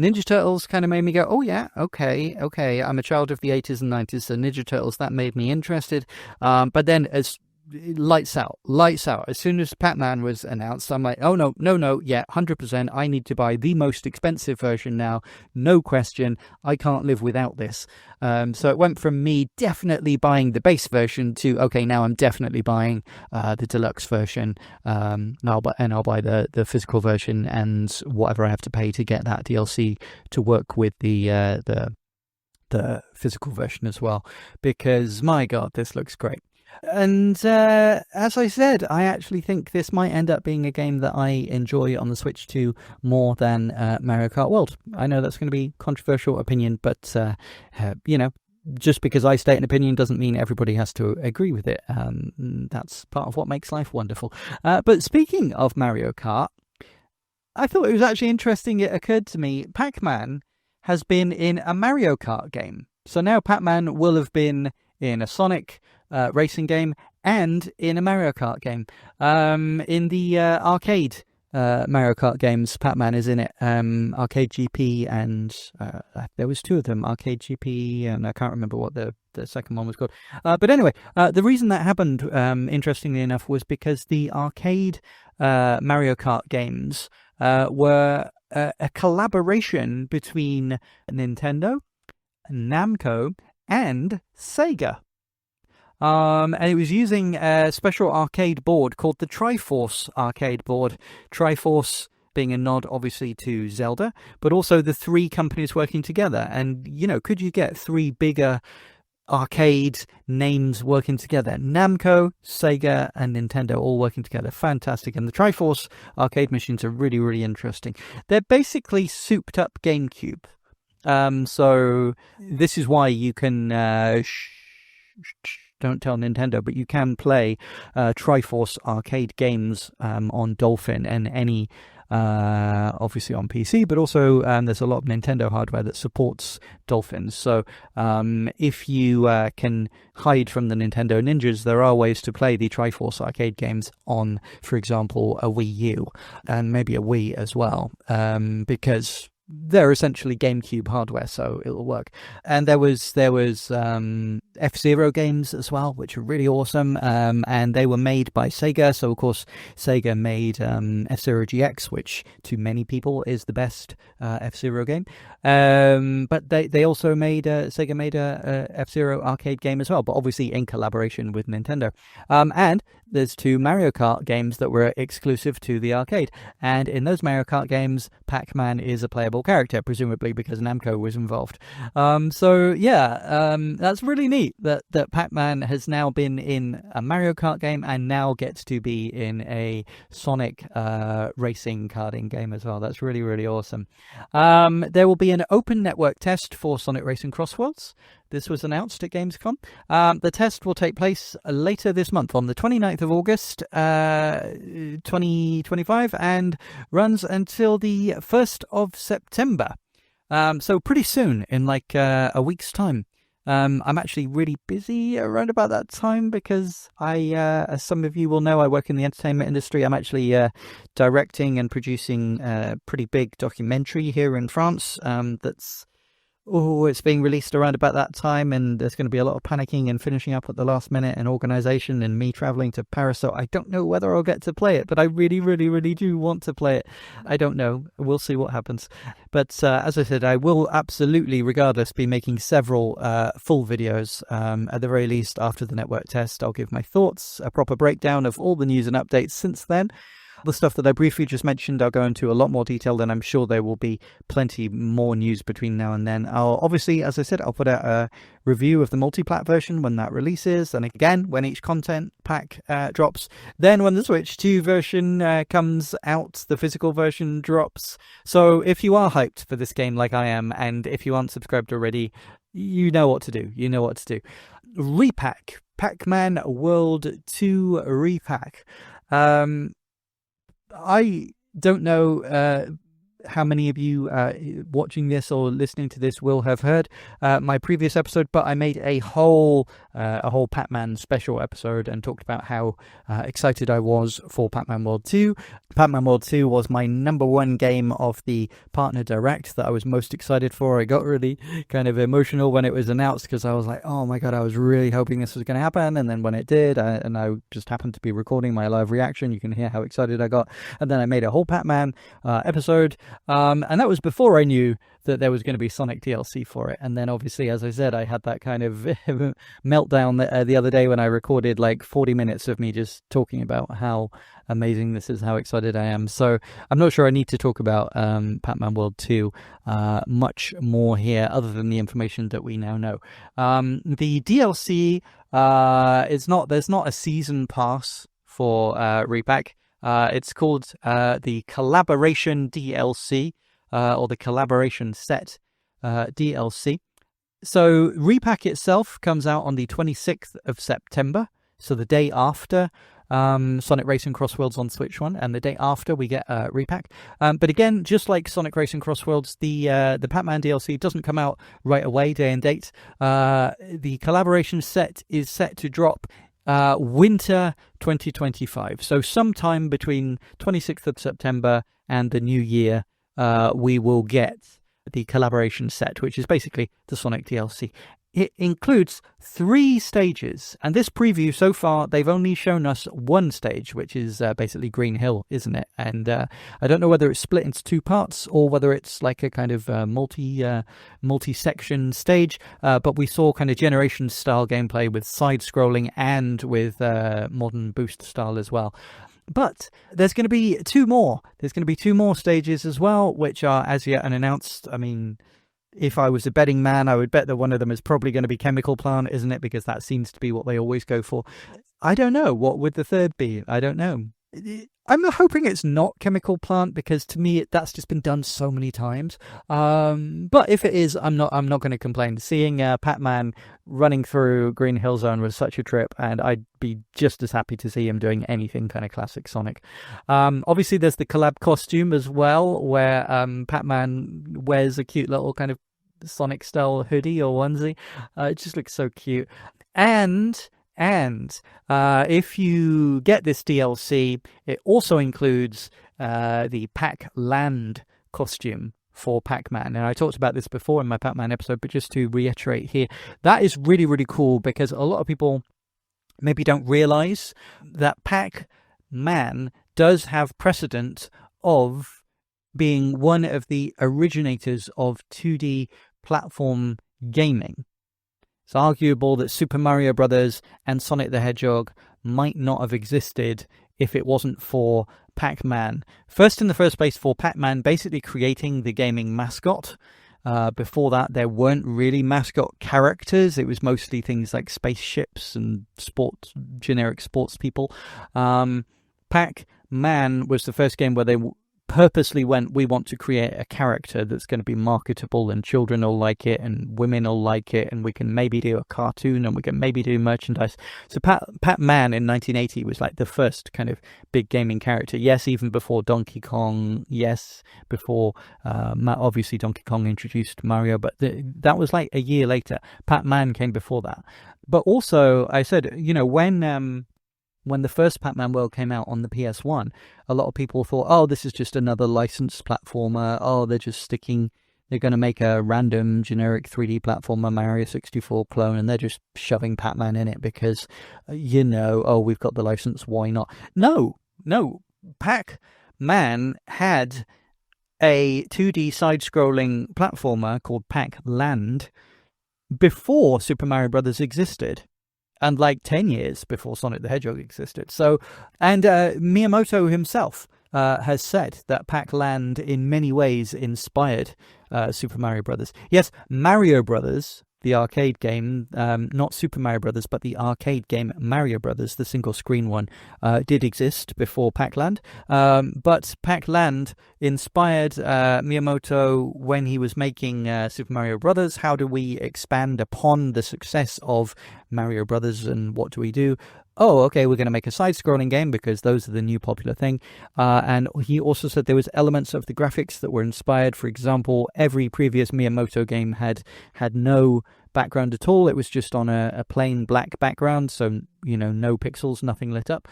Ninja Turtles kind of made me go, oh yeah, okay. I'm a child of the 80s and 90s, so Ninja Turtles, that made me interested. But then as lights out. As soon as Pac-Man was announced, I'm like, oh no, yeah, 100%. I need to buy the most expensive version now. No question. I can't live without this. So it went from me definitely buying the base version to, okay, now I'm definitely buying the deluxe version. And I'll buy the physical version and whatever I have to pay to get that DLC to work with the physical version as well. Because my God, this looks great. And as I said, I actually think this might end up being a game that I enjoy on the Switch 2 more than Mario Kart World. I know that's going to be a controversial opinion, but just because I state an opinion doesn't mean everybody has to agree with it. That's part of what makes life wonderful. But speaking of Mario Kart, I thought it was actually interesting. It occurred to me, Pac-Man has been in a Mario Kart game. So now Pac-Man will have been in a Sonic racing game and in a Mario Kart game. In the arcade Mario Kart games. Pac-Man is in it. Arcade GP and there was two of them, Arcade GP, and I can't remember what the second one was called. But anyway, the reason that happened, interestingly enough, was because the arcade Mario Kart games were a collaboration between Nintendo, Namco, and Sega. And it was using a special arcade board called the Triforce arcade board. Triforce being a nod, obviously, to Zelda, but also the three companies working together. And, could you get three bigger arcade names working together? Namco, Sega, and Nintendo all working together. Fantastic. And the Triforce arcade machines are really, really interesting. They're basically souped up GameCube. So this is why you can... don't tell Nintendo, but you can play Triforce arcade games on Dolphin and any, obviously on PC, but also there's a lot of Nintendo hardware that supports Dolphins. So if you can hide from the Nintendo ninjas, there are ways to play the Triforce arcade games on, for example, a Wii U and maybe a Wii as well, because they're essentially GameCube hardware, so it'll work. And there was F-Zero games as well, which are really awesome, and they were made by Sega. So of course Sega made F-Zero GX, which to many people is the best F-Zero game, but they also made Sega made a F-Zero arcade game as well, but obviously in collaboration with Nintendo. And there's two Mario Kart games that were exclusive to the arcade, and in those Mario Kart games, Pac-Man is a playable character, presumably because Namco was involved. That's really neat that Pac-Man has now been in a Mario Kart game and now gets to be in a Sonic racing karting game as well. That's really, really awesome. There will be an open network test for Sonic Racing CrossWorlds. This was announced at Gamescom. The test will take place later this month on the 29th of August, 2025, and runs until the 1st of September. So pretty soon, in like a week's time. I'm actually really busy around about that time because as some of you will know, I work in the entertainment industry. I'm actually directing and producing a pretty big documentary here in France it's being released around about that time, and there's going to be a lot of panicking and finishing up at the last minute and organisation and me travelling to Paris, so I don't know whether I'll get to play it, but I really, really, really do want to play it. I don't know. We'll see what happens. But as I said, I will absolutely, regardless, be making several full videos. At the very least, after the network test, I'll give my thoughts, a proper breakdown of all the news and updates since then. The stuff that I briefly just mentioned, I'll go into a lot more detail, and I'm sure there will be plenty more news between now and then. Obviously, as I said, I'll put out a review of the multi-plat version when that releases, and again, when each content pack drops. Then when the Switch 2 version comes out, the physical version drops. So if you are hyped for this game like I am, and if you aren't subscribed already, you know what to do. Re-pac. Pac-Man World 2 re-pac. I don't know how many of you watching this or listening to this will have heard my previous episode, but I made a whole Pac-Man special episode and talked about how excited I was for Pac-Man World 2. Pac-Man World 2 was my number one game of the Partner Direct that I was most excited for. I got really kind of emotional when it was announced because I was like, oh my god, I was really hoping this was going to happen. And then when it did, and I just happened to be recording my live reaction, you can hear how excited I got. And then I made a whole Pac-Man episode. And that was before I knew that there was going to be Sonic DLC for it. And then obviously, as I said, I had that kind of meltdown the other day when I recorded like 40 minutes of me just talking about how amazing this is, how excited I am. So I'm not sure I need to talk about Pac-Man World 2 much more here other than the information that we now know. The DLC there's not a season pass for re-pac. It's called the Collaboration DLC or the Collaboration Set DLC. So re-pac itself comes out on the 26th of September, so the day after Sonic Racing CrossWorlds on Switch 1, and the day after we get re-pac. But again, just like Sonic Racing CrossWorlds, the Pac-Man DLC doesn't come out right away, day and date. The Collaboration Set is set to drop winter 2025. So sometime between 26th of September and the new year, we will get the collaboration set, which is basically the Sonic DLC. It includes 3 stages, and this preview so far, they've only shown us one stage, which is basically Green Hill, isn't it? And I don't know whether it's split into 2 parts or whether it's like a kind of multi-section stage, but we saw kind of Generation-style gameplay with side-scrolling and with modern boost style as well. But there's going to be 2 more. There's going to be 2 more stages as well, which are as yet unannounced. I mean, if I was a betting man, I would bet that one of them is probably going to be Chemical Plant, isn't it? Because that seems to be what they always go for. I don't know. What would the third be? I don't know. I'm hoping it's not Chemical Plant, because to me that's just been done so many times. But if it is, I'm not going to complain. Seeing Pac-Man running through Green Hill Zone was such a trip, and I'd be just as happy to see him doing anything kind of classic Sonic. Obviously, there's the collab costume as well, where Pac-Man wears a cute little kind of Sonic style hoodie or onesie. It just looks so cute. And if you get this DLC, it also includes the Pac-Land costume for Pac-Man. And I talked about this before in my Pac-Man episode, but just to reiterate here, that is really, really cool, because a lot of people maybe don't realize that Pac-Man does have precedent of being one of the originators of 2D platform gaming. It's arguable that Super Mario Brothers and Sonic the Hedgehog might not have existed if it wasn't for Pac-Man. First, in the first place, for Pac-Man basically creating the gaming mascot. Before that, there weren't really mascot characters. It was mostly things like spaceships and generic sports people. Pac-Man was the first game where they purposely went, we want to create a character that's going to be marketable, and children will like it and women will like it, and we can maybe do a cartoon and we can maybe do merchandise. So Pac-Man in 1980 was like the first kind of big gaming character. Yes, even before Donkey Kong. Yes, before obviously Donkey Kong introduced Mario, but that was like a year later. Pac-Man came before that. But also, I said, you know, when the first Pac-Man World came out on the PS1, a lot of people thought, oh, this is just another licensed platformer. Oh, they're going to make a random generic 3D platformer Mario 64 clone, and they're just shoving Pac-Man in it because, we've got the license, why not? No. Pac-Man had a 2D side-scrolling platformer called Pac-Land before Super Mario Brothers existed. And like 10 years before Sonic the Hedgehog existed. So, and Miyamoto himself has said that Pac-Land in many ways inspired Super Mario Brothers. Yes, Mario Brothers, the arcade game, not Super Mario Brothers, but the arcade game Mario Brothers, the single screen one, did exist before Pac-Land. But Pac-Land inspired Miyamoto when he was making Super Mario Brothers. How do we expand upon the success of Mario Brothers, and what do we do? Oh, okay, we're going to make a side-scrolling game because those are the new popular thing. And he also said there was elements of the graphics that were inspired. For example, every previous Miyamoto game had no background at all. It was just on a plain black background, so no pixels, nothing lit up.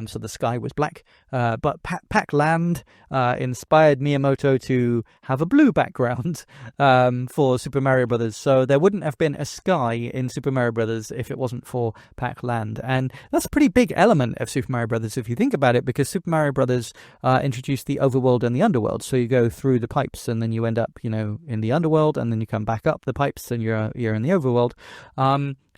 So the sky was black. But Pac-Land inspired Miyamoto to have a blue background for Super Mario Brothers. So there wouldn't have been a sky in Super Mario Brothers if it wasn't for Pac-Land. And that's a pretty big element of Super Mario Brothers if you think about it, because Super Mario Brothers introduced the overworld and the underworld. So you go through the pipes and then you end up, in the underworld, and then you come back up the pipes and you're in the overworld.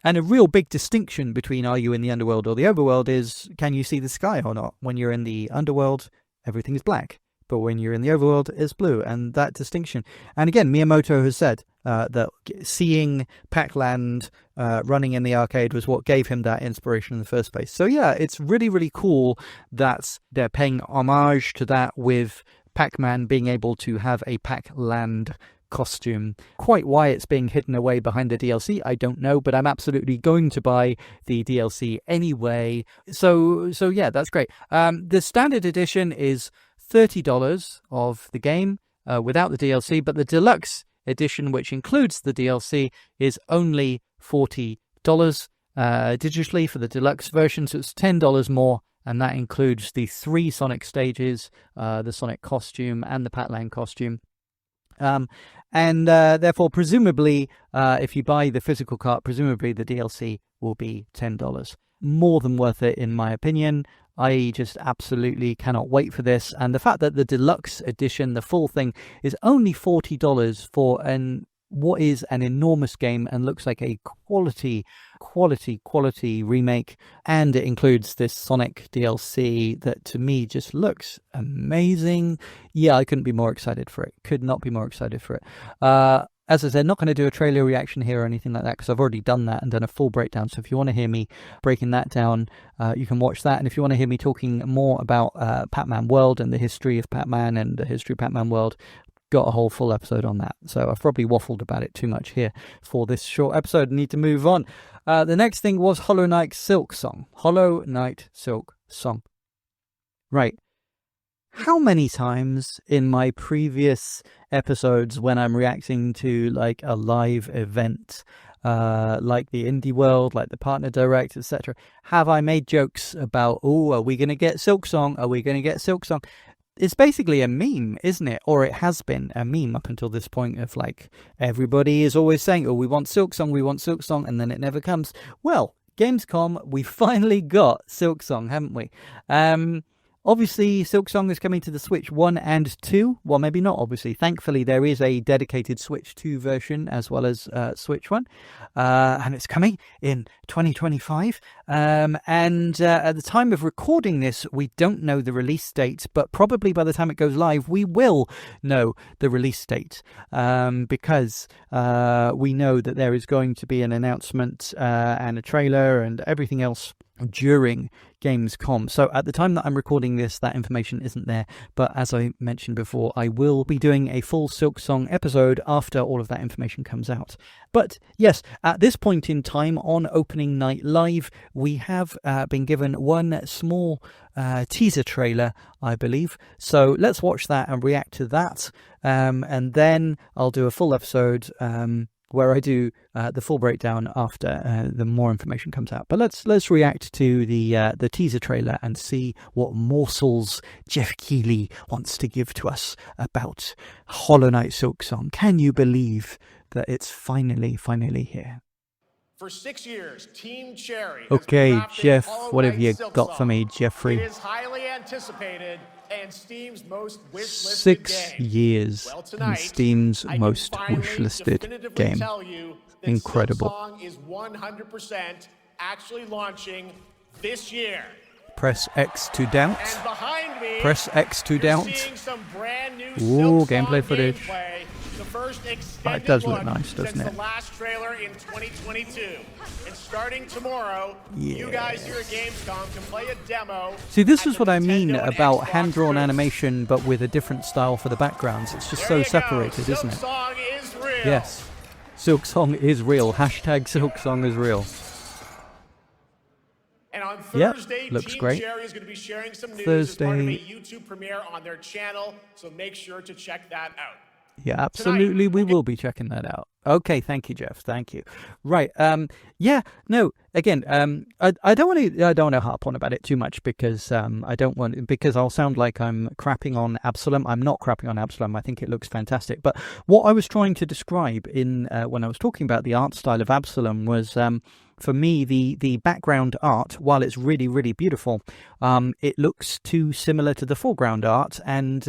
And a real big distinction between are you in the underworld or the overworld is, can you see the sky or not? When you're in the underworld, everything is black. But when you're in the overworld, it's blue. And that distinction. And again, Miyamoto has said that seeing Pac-Land running in the arcade was what gave him that inspiration in the first place. So yeah, it's really, really cool that they're paying homage to that with Pac-Man being able to have a Pac-Land costume. Quite why it's being hidden away behind the DLC, I don't know, but I'm absolutely going to buy the DLC anyway. So yeah, that's great. The standard edition is $30 of the game without the DLC, but the deluxe edition, which includes the DLC, is only $40. digitally for the deluxe version, so it's $10 more, and that includes the 3 Sonic stages, the Sonic costume and the Pac-Land costume. And therefore, presumably, if you buy the physical cart, presumably the DLC will be $10. More than worth it, in my opinion. I just absolutely cannot wait for this. And the fact that the deluxe edition, the full thing, is only $40 for what is an enormous game and looks like a quality remake, and it includes this Sonic DLC that to me just looks amazing. Yeah, I couldn't be more excited for it. Could not be more excited for it. As I said, not going to do a trailer reaction here or anything like that, because I've already done that and done a full breakdown. So if you want to hear me breaking that down, you can watch that. And if you want to hear me talking more about Pac-Man World and the history of Pac-Man and the history of Pac-Man World, got a whole full episode on that. So I've probably waffled about it too much here for this short episode. I need to move on. The next thing was Hollow Knight Silk Song. Hollow Knight Silk Song. Right. How many times in my previous episodes when I'm reacting to like a live event, like the Indie World, like the Partner Direct, etc., have I made jokes about, oh, are we going to get Silk Song? Are we going to get Silk Song? It's basically a meme, isn't it? Or it has been a meme up until this point of like, everybody is always saying, oh, we want Silk Song, and then it never comes. Well, Gamescom, we finally got Silk Song, haven't we? Obviously, Silk Song is coming to the Switch 1 and 2. Well, maybe not, obviously. Thankfully, there is a dedicated Switch 2 version as well as Switch 1. And it's coming in 2025. And at the time of recording this, we don't know the release date. But probably by the time it goes live, we will know the release date. Because we know that there is going to be an announcement and a trailer and everything else during Gamescom. So at the time that I'm recording this, that information isn't there, but as I mentioned before, I will be doing a full Silk Song episode after all of that information comes out. But yes, at this point in time on opening night live, we have been given one small teaser trailer, I believe. So let's watch that and react to that, and then I'll do a full episode where I do the full breakdown after the more information comes out. But let's react to the teaser trailer and see what morsels Geoff Keighley wants to give to us about Hollow Knight Silk Song. Can you believe that it's finally here? For 6 years, Team Cherry. Okay, Geoff, what have you got for me, Jeffrey? It is highly anticipated and Steam's most wish-listed 6 game. years Well, in tonight, Steam's I can most finally wish-listed definitively game. tell you that Incredible. Silk Song is 100% actually launching this year. Press X to doubt. And behind me, Press X to you're doubt. seeing some brand new Ooh, Silk Song gameplay footage. gameplay. The first extended That does look look nice, doesn't since it? the last trailer in 2022. And starting tomorrow, you guys here at Gamescom can play a demo. See, this at is the what I mean Nintendo and about Xbox hand-drawn booths. animation, but with a different style for the backgrounds. It's just There so you go. separated, isn't it? Silk Song is real. Yes. Silk Song is real. Hashtag Silk Song is real. And on Yep, Thursday, looks Team great. Cherry is going to be sharing some news as part of a Thursday. YouTube premiere on their channel, so make sure to check that out. Yeah, absolutely. We will be checking that out. Okay, thank you, Geoff. Thank you. Right. Yeah. No. Again. I don't want to harp on about it too much because because I'll sound like I'm crapping on Absolum. I'm not crapping on Absolum. I think it looks fantastic. But what I was trying to describe in when I was talking about the art style of Absolum was for me the background art, while it's really, really beautiful, it looks too similar to the foreground art. And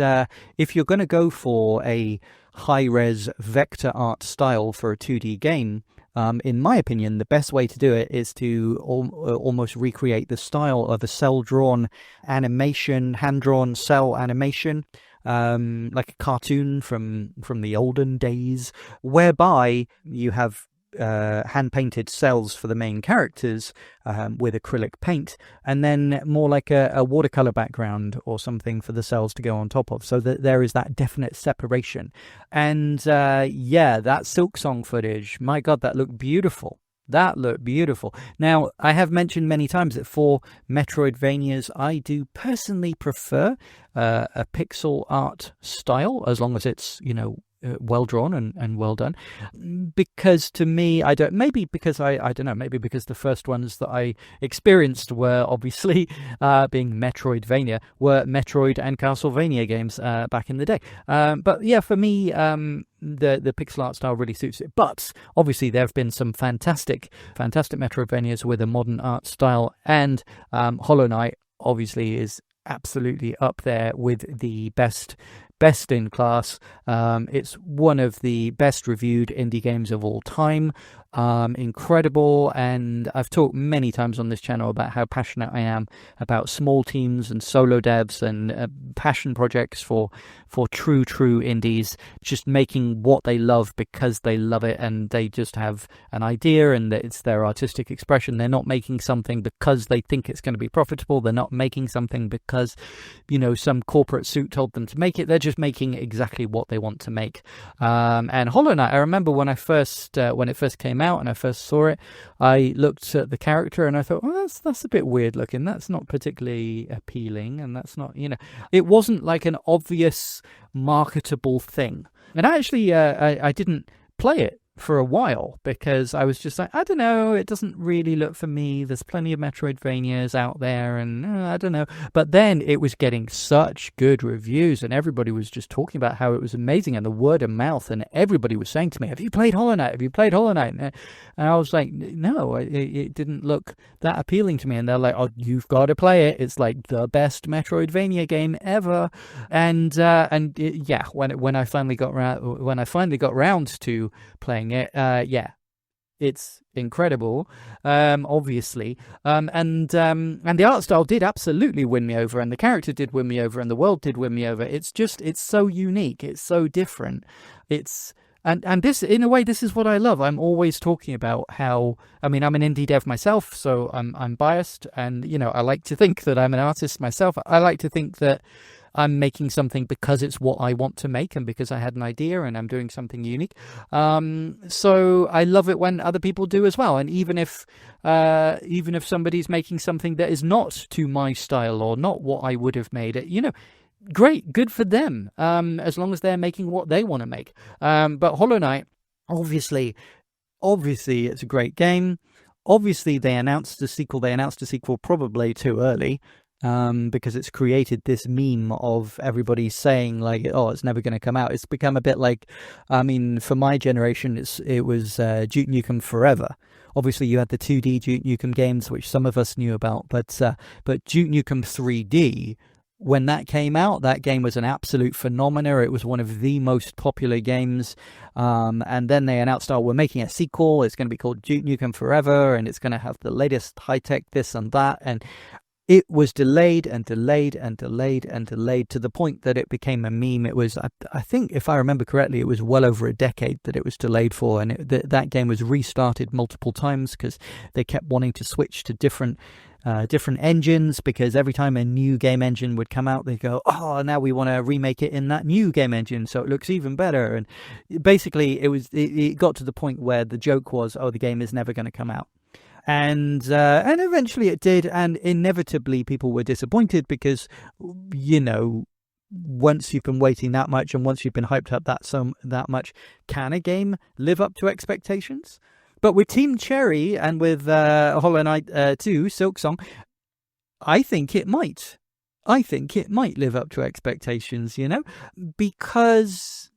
if you're going to go for a high-res vector art style for a 2D game, in my opinion, the best way to do it is to almost recreate the style of a cell-drawn animation, hand-drawn cell animation, like a cartoon from the olden days, whereby you have hand-painted cells for the main characters with acrylic paint, and then more like a watercolor background or something for the cells to go on top of, so that there is that definite separation. And yeah, that Silk Song footage, my god, that looked beautiful. That looked beautiful. Now, I have mentioned many times that for Metroidvanias, I do personally prefer a pixel art style, as long as it's, well drawn and well done. Because to me, I don't know, maybe because the first ones that I experienced were obviously being Metroidvania, were Metroid and Castlevania games back in the day. But yeah, for me, the pixel art style really suits it. But obviously there have been some fantastic Metroidvanias with a modern art style, and Hollow Knight obviously is absolutely up there with the best in class. It's one of the best reviewed indie games of all time. Incredible. And I've talked many times on this channel about how passionate I am about small teams and solo devs and passion projects for true indies, just making what they love because they love it and they just have an idea and it's their artistic expression. They're not making something because they think it's going to be profitable. They're not making something because, some corporate suit told them to make it. They're just making exactly what they want to make. And Hollow Knight, I remember when it first came out and I first saw it, I looked at the character and I thought, well, that's a bit weird looking. That's not particularly appealing, and that's not, it wasn't like an obvious marketable thing. And actually, I didn't play it for a while because I was just like, I don't know, it doesn't really look for me. There's plenty of Metroidvanias out there, and I don't know. But then it was getting such good reviews, and everybody was just talking about how it was amazing, and the word of mouth, and everybody was saying to me, have you played Hollow Knight? Have you played Hollow Knight? And I was like, no, it didn't look that appealing to me. And they're like, oh, you've got to play it. It's like the best Metroidvania game ever. And when I finally got round to playing it, it's incredible, obviously, and the art style did absolutely win me over, and the character did win me over, and the world did win me over. It's so unique, it's so different, and this, in a way, this is what I love. I'm always talking about how, I'm an indie dev myself, so I'm biased, and I like to think that I'm an artist myself. I like to think that I'm making something because it's what I want to make and because I had an idea and I'm doing something unique. So I love it when other people do as well. And even if somebody's making something that is not to my style or not what I would have made it, great, good for them, as long as they're making what they want to make. But Hollow Knight, obviously it's a great game. Obviously they announced a sequel probably too early, because it's created this meme of everybody saying like, oh, it's never going to come out. It's become a bit like, for my generation, it was Duke Nukem Forever. Obviously, you had the 2D Duke Nukem games, which some of us knew about, but Duke Nukem 3D, when that came out, that game was an absolute phenomenon. It was one of the most popular games. And then they announced, oh, we're making a sequel. It's going to be called Duke Nukem Forever, and it's going to have the latest high-tech this and that. And it was delayed and delayed and delayed and delayed to the point that it became a meme. It was, I think, if I remember correctly, it was well over a decade that it was delayed for. And that game was restarted multiple times because they kept wanting to switch to different engines, because every time a new game engine would come out, they go, oh, now we want to remake it in that new game engine so it looks even better. And basically it got to the point where the joke was, oh, the game is never going to come out. And eventually it did, and inevitably people were disappointed because, once you've been waiting that much and once you've been hyped up that much, can a game live up to expectations? But with Team Cherry and with Hollow Knight 2, Silksong, I think it might. I think it might live up to expectations, because,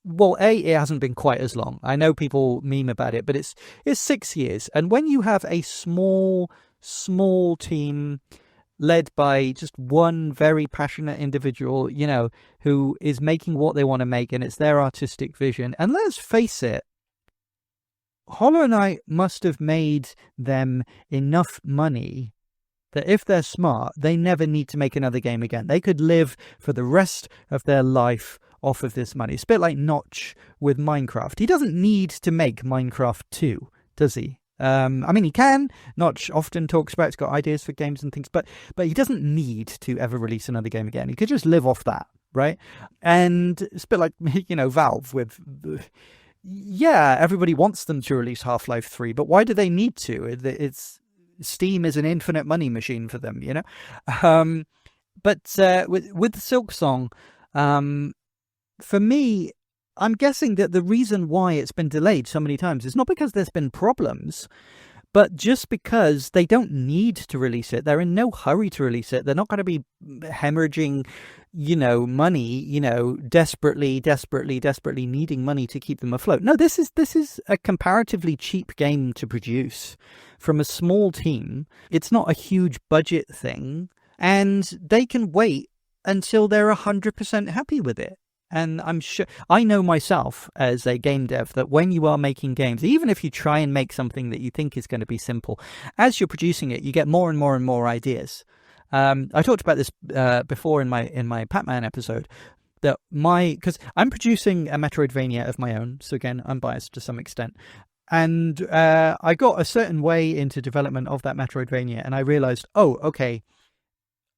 well, it hasn't been quite as long. I know people meme about it, but it's 6 years. And when you have a small team led by just one very passionate individual, who is making what they want to make, and it's their artistic vision. And let's face it, Hollow Knight must have made them enough money that if they're smart, they never need to make another game again. They could live for the rest of their life off of this money. It's a bit like Notch with Minecraft. He doesn't need to make Minecraft 2, does he? He can. Notch often talks about, he's got ideas for games and things, but he doesn't need to ever release another game again. He could just live off that, right? And it's a bit like, Valve with... Yeah, everybody wants them to release Half-Life 3, but why do they need to? Steam is an infinite money machine for them, But with Silksong, for me, I'm guessing that the reason why it's been delayed so many times is not because there's been problems, but just because they don't need to release it. They're in no hurry to release it. They're not going to be hemorrhaging, money, desperately needing money to keep them afloat. No, this is a comparatively cheap game to produce from a small team. It's not a huge budget thing, and they can wait until they're 100% happy with it. And I'm sure, I know myself as a game dev, that when you are making games, even if you try and make something that you think is going to be simple, as you're producing it, you get more and more and more ideas. I talked about this before in my Pac-Man episode, that because I'm producing a Metroidvania of my own, so again, I'm biased to some extent. And I got a certain way into development of that Metroidvania, and I realized, oh, okay,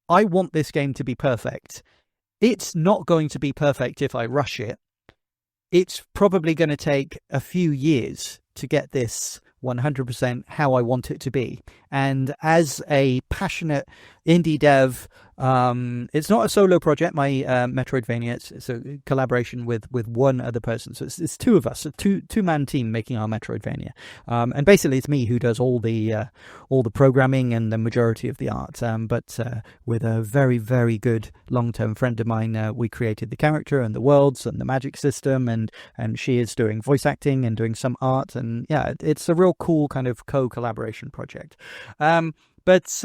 I want this game to be perfect. It's not going to be perfect if I rush it. It's probably going to take a few years to get this 100% how I want it to be. And as a passionate indie dev, it's not a solo project, my Metroidvania. It's a collaboration with one other person. So it's two of us, a two-man team making our Metroidvania. And basically it's me who does all the programming and the majority of the art. But with a very, very good long-term friend of mine, we created the character and the worlds and the magic system, and she is doing voice acting and doing some art. And yeah, it's a real cool kind of co-collaboration project. Once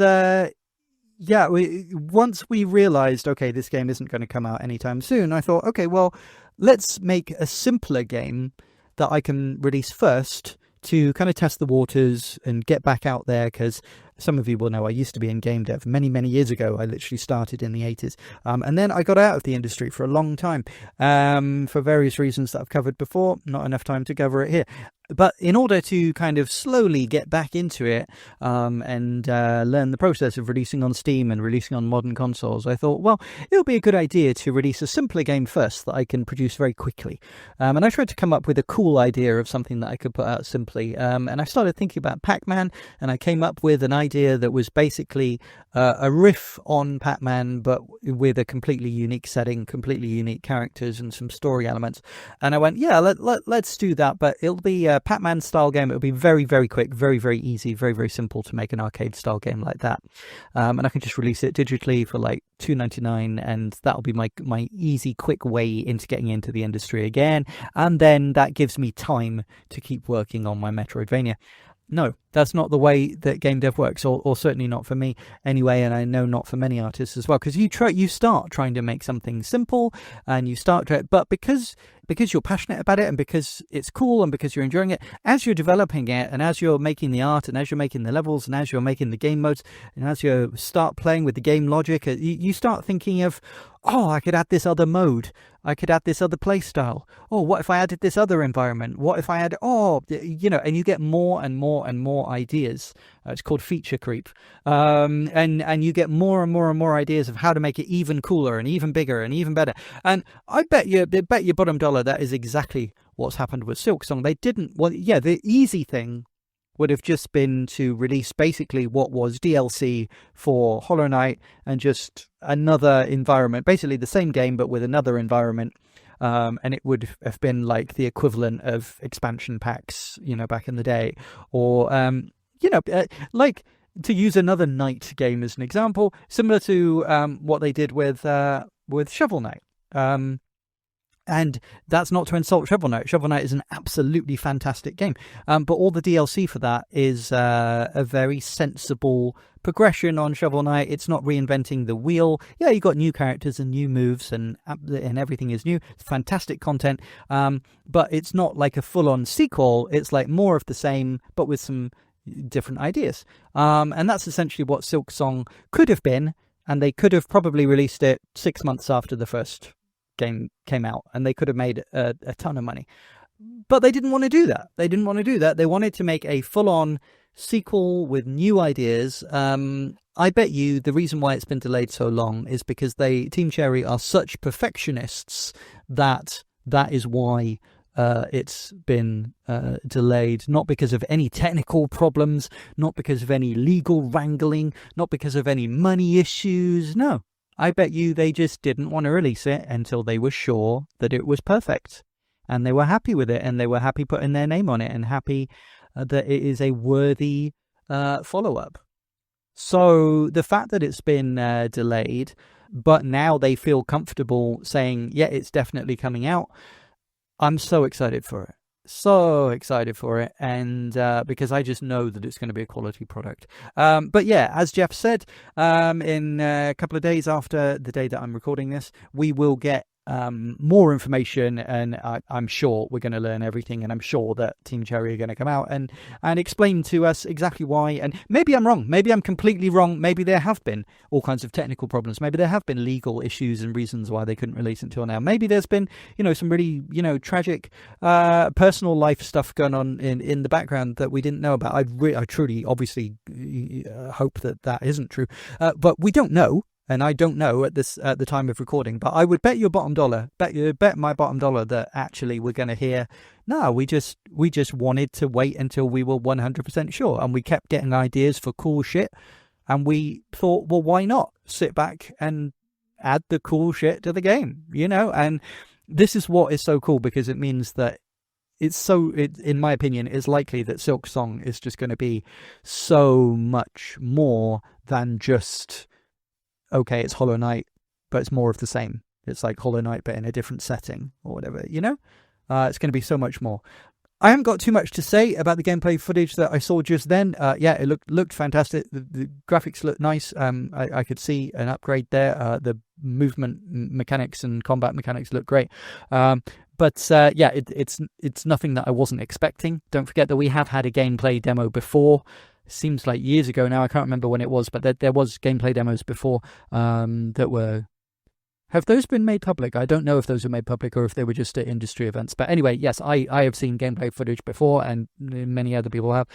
we realized, okay, this game isn't going to come out anytime soon, I thought, okay, well, let's make a simpler game that I can release first to kind of test the waters and get back out there, because some of you will know I used to be in game dev many, many years ago. I literally started in the 80s. And then I got out of the industry for a long time for various reasons that I've covered before. Not enough time to cover it here. But in order to kind of slowly get back into it and learn the process of releasing on Steam and releasing on modern consoles, I thought, well, it'll be a good idea to release a simpler game first that I can produce very quickly. And I tried to come up with a cool idea of something that I could put out simply. And I started thinking about Pac-Man, and I came up with an idea that was basically a riff on Pac-Man, but with a completely unique setting, completely unique characters, and some story elements. And I went, yeah, let's do that, but it'll be a Pac-Man style game. It'll be very, very quick, very, very easy, very, very simple to make an arcade style game like that. And I can just release it digitally for like $2.99, and that'll be my easy, quick way into getting into the industry again. And then that gives me time to keep working on my Metroidvania. No, that's not the way that game dev works, or certainly not for me anyway, and I know not for many artists as well, because you start trying to make something simple, and but because you're passionate about it, and because it's cool, and because you're enjoying it, as you're developing it, and as you're making the art, and as you're making the levels, and as you're making the game modes, and as you start playing with the game logic, you start thinking of, oh, I could add this other mode. I could add this other play style. Oh, what if I added this other environment? What if I add, and you get more and more and more ideas. It's called feature creep. And you get more and more and more ideas of how to make it even cooler and even bigger and even better. And I bet you bottom dollar that is exactly what's happened with Silksong. The easy thing would have just been to release basically what was DLC for Hollow Knight, and just another environment, basically the same game but with another environment, and it would have been like the equivalent of expansion packs, back in the day, or like, to use another Knight game as an example, similar to what they did with Shovel Knight. And that's not to insult Shovel Knight. Shovel Knight is an absolutely fantastic game. But all the DLC for that is a very sensible progression on Shovel Knight. It's not reinventing the wheel. Yeah, you got new characters and new moves, and everything is new. It's fantastic content. But it's not like a full-on sequel. It's like more of the same, but with some different ideas. And that's essentially what Silksong could have been. And they could have probably released it 6 months after the first game came out, and they could have made a ton of money, but they didn't want to do that. They wanted to make a full-on sequel with new ideas. I bet you the reason why it's been delayed so long is because Team Cherry are such perfectionists that is why it's been delayed, not because of any technical problems, not because of any legal wrangling, not because of any money issues. No, I bet you they just didn't want to release it until they were sure that it was perfect. and they were happy with it, and they were happy putting their name on it, and happy that it is a worthy follow-up. So the fact that it's been delayed, but now they feel comfortable saying, yeah, it's definitely coming out, I'm so excited for it. So excited for it, and because I just know that it's going to be a quality product. But yeah, as Geoff said, in a couple of days after the day that I'm recording this, we will get more information, and I'm sure we're going to learn everything, and I'm sure that Team Cherry are going to come out and explain to us exactly why. And maybe I'm wrong, maybe I'm completely wrong, maybe there have been all kinds of technical problems, maybe there have been legal issues and reasons why they couldn't release until now, maybe there's been some really tragic personal life stuff going on in the background that we didn't know about. I truly obviously hope that isn't true, but we don't know. And I don't know at the time of recording, but I would bet your bottom dollar, bet my bottom dollar that actually we're going to hear, no, we just wanted to wait until we were 100% sure, and we kept getting ideas for cool shit, and we thought, well, why not sit back and add the cool shit to the game, And this is what is so cool, because it means that in my opinion, it's likely that Silk Song is just going to be so much more than just, okay, it's Hollow Knight, but it's more of the same. It's like Hollow Knight, but in a different setting or whatever, It's going to be so much more. I haven't got too much to say about the gameplay footage that I saw just then. Yeah, it looked fantastic. The graphics looked nice. I could see an upgrade there. The movement mechanics and combat mechanics look great. But yeah, it's nothing that I wasn't expecting. Don't forget that we have had a gameplay demo before. Seems like years ago now. I can't remember when it was, but there was gameplay demos before that were... Have those been made public? I don't know if those were made public or if they were just at industry events. But anyway, yes, I have seen gameplay footage before, and many other people have.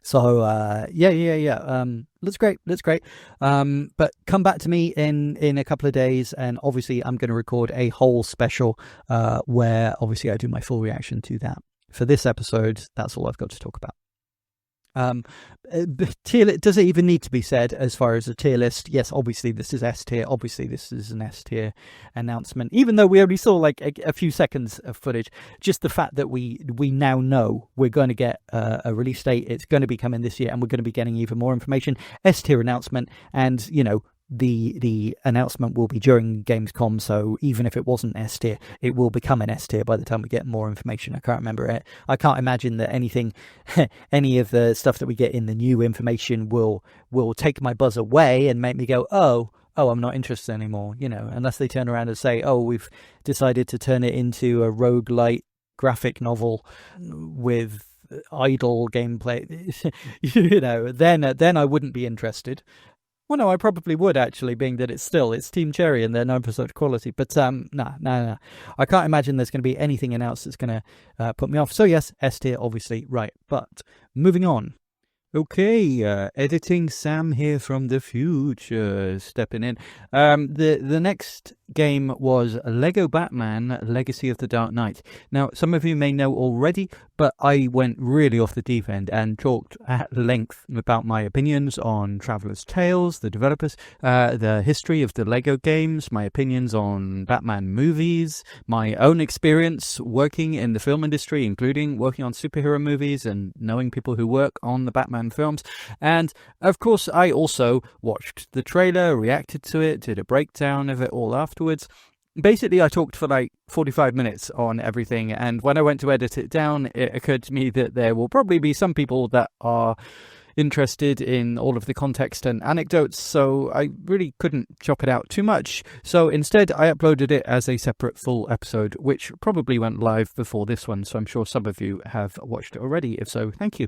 So yeah. Looks great. But come back to me in a couple of days, and obviously I'm going to record a whole special where obviously I do my full reaction to that. For this episode, that's all I've got to talk about. Tier, does it even need to be said as far as a tier list? Yes, obviously this is S tier. Obviously this is an S tier announcement, even though we only saw like a few seconds of footage. Just the fact that we now know we're going to get a release date, it's going to be coming this year, and we're going to be getting even more information. S tier announcement, and the announcement will be during Gamescom, so even if it wasn't S tier, it will become an S tier by the time we get more information. I can't remember it. I can't imagine that any of the stuff that we get in the new information will take my buzz away and make me go, oh, I'm not interested anymore, unless they turn around and say, oh, we've decided to turn it into a roguelite graphic novel with idle gameplay, then I wouldn't be interested. Well, no, I probably would, actually, being that it's Team Cherry and they're known for such quality. But nah. I can't imagine there's going to be anything announced that's going to put me off. So yes, S tier, obviously, right. But moving on. Okay, editing Sam here from the future, stepping in. The next game was Lego Batman Legacy of the Dark Knight. Now, some of you may know already, but I went really off the deep end and talked at length about my opinions on Traveller's Tales, the developers, the history of the Lego games, my opinions on Batman movies, my own experience working in the film industry, including working on superhero movies and knowing people who work on the Batman films. And of course, I also watched the trailer, reacted to it, did a breakdown of it all afterwards. Basically, I talked for like 45 minutes on everything, and when I went to edit it down, it occurred to me that there will probably be some people that are interested in all of the context and anecdotes, so I really couldn't chop it out too much. So instead, I uploaded it as a separate full episode, which probably went live before this one, so I'm sure some of you have watched it already. If so, thank you.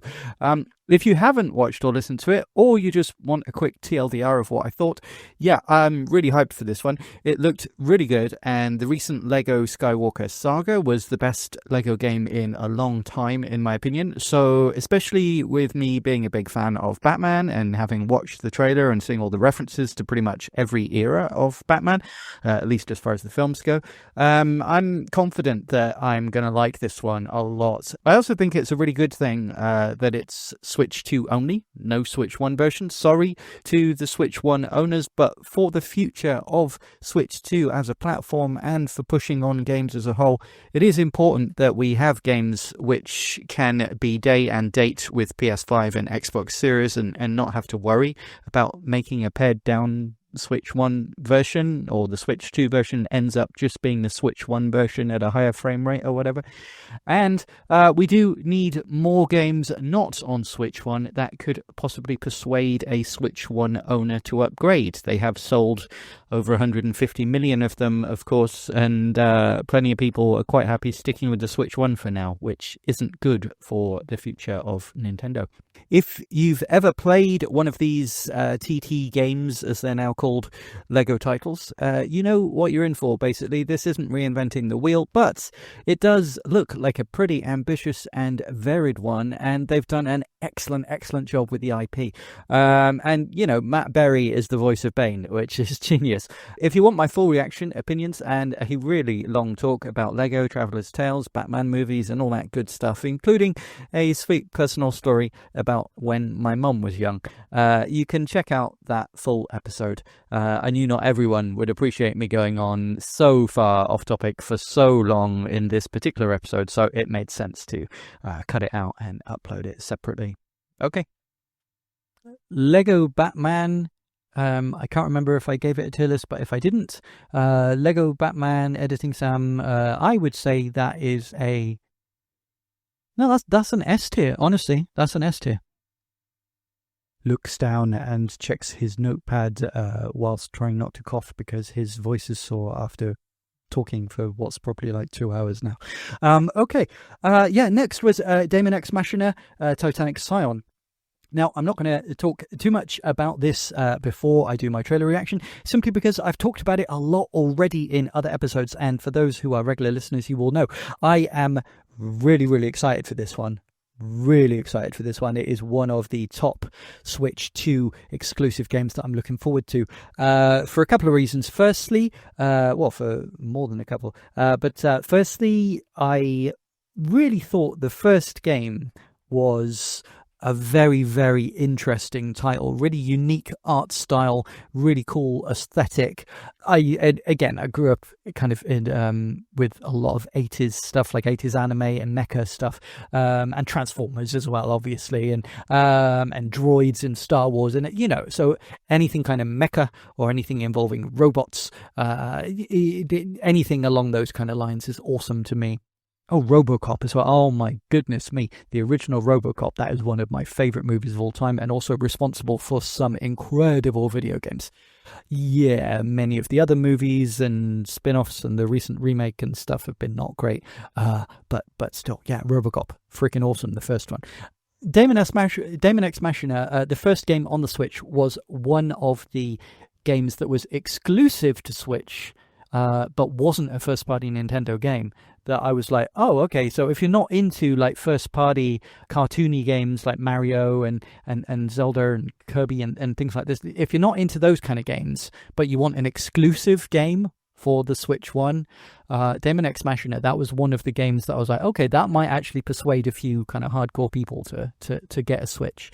If you haven't watched or listened to it, or you just want a quick TLDR of what I thought, yeah, I'm really hyped for this one. It looked really good, and the recent Lego Skywalker Saga was the best Lego game in a long time, in my opinion. So, especially with me being a big fan of Batman and having watched the trailer and seeing all the references to pretty much every era of Batman, at least as far as the films go, I'm confident that I'm going to like this one a lot. I also think it's a really good thing that it's Switch 2 only, no Switch 1 version. Sorry to the Switch 1 owners, but for the future of Switch 2 as a platform and for pushing on games as a whole, it is important that we have games which can be day and date with PS5 and Xbox Series and not have to worry about making a pared down Switch 1 version, or the Switch 2 version ends up just being the Switch 1 version at a higher frame rate or whatever. And we do need more games not on Switch 1 that could possibly persuade a Switch 1 owner to upgrade. They have sold over 150 million of them, of course, and plenty of people are quite happy sticking with the Switch 1 for now, which isn't good for the future of Nintendo. If you've ever played one of these TT games, as they're now called, Lego titles, you know what you're in for, basically. This isn't reinventing the wheel, but it does look like a pretty ambitious and varied one, and they've done an excellent job with the IP. And, you know, Matt Berry is the voice of Bane, which is genius. If you want my full reaction, opinions, and a really long talk about Lego, Traveller's Tales, Batman movies, and all that good stuff, including a sweet personal story about when my mum was young, you can check out that full episode. I knew not everyone would appreciate me going on so far off topic for so long in this particular episode, so it made sense to cut it out and upload it separately. Okay. Lego Batman. I can't remember if I gave it a tier list, but if I didn't, Lego Batman Editing Sam, I would say that is a... No, that's an S tier, honestly. That's an S tier. Looks down and checks his notepad whilst trying not to cough because his voice is sore after talking for what's probably like 2 hours now. Okay. Next was Daemon X Machina, Titanic Scion. Now, I'm not going to talk too much about this before I do my trailer reaction, simply because I've talked about it a lot already in other episodes, and for those who are regular listeners, you will know I am really excited for this one. Really excited for this one. It is one of the top Switch 2 exclusive games that I'm looking forward to for a couple of reasons. Firstly, for more than a couple, but firstly, I really thought the first game was a very interesting title, really unique art style, really cool aesthetic. I grew up kind of in with a lot of 80s stuff, like 80s anime and mecha stuff, and Transformers as well, obviously, and droids in Star Wars, and so anything kind of mecha or anything involving robots, anything along those kind of lines is awesome to me. Oh, RoboCop as well. Oh my goodness me. The original RoboCop, that is one of my favourite movies of all time, and also responsible for some incredible video games. Yeah, many of the other movies and spin-offs and the recent remake and stuff have been not great. But still, yeah, RoboCop, freaking awesome, the first one. Daemon X Machina, the first game on the Switch, was one of the games that was exclusive to Switch, but wasn't a first-party Nintendo game. That I was like, oh, okay, so if you're not into like first-party cartoony games like Mario and Zelda and Kirby and things like this, if you're not into those kind of games, but you want an exclusive game for the Switch 1, Daemon X Machina, that was one of the games that I was like, okay, that might actually persuade a few kind of hardcore people to get a Switch.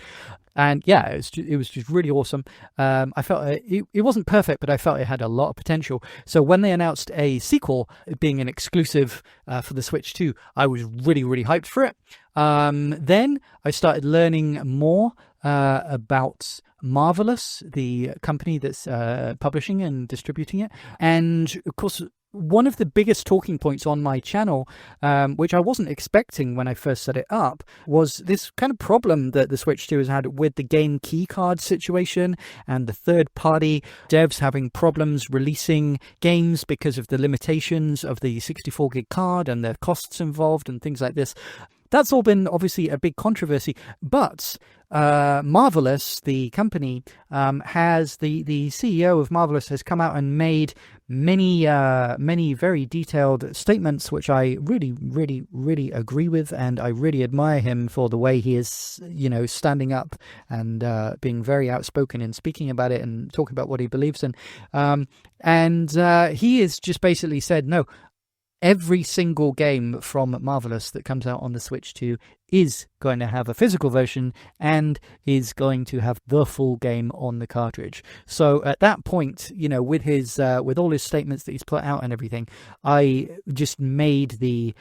And yeah, it was just really awesome. I felt it wasn't perfect, but I felt it had a lot of potential. So when they announced a sequel being an exclusive for the Switch 2, I was really hyped for it. Then I started learning more about Marvelous, the company that's publishing and distributing it. And of course, one of the biggest talking points on my channel, which I wasn't expecting when I first set it up, was this kind of problem that the Switch 2 has had with the game keycard situation and the third-party devs having problems releasing games because of the limitations of the 64-gig card and the costs involved and things like this. That's all been obviously a big controversy, but Marvelous, the company, has the CEO of Marvelous has come out and made many very detailed statements, which I really agree with, and I really admire him for the way he is, standing up and being very outspoken in speaking about it and talking about what he believes in. And he has just basically said, no, every single game from Marvelous that comes out on the Switch 2 is going to have a physical version and is going to have the full game on the cartridge. So at that point, with his with all his statements that he's put out and everything, I just made the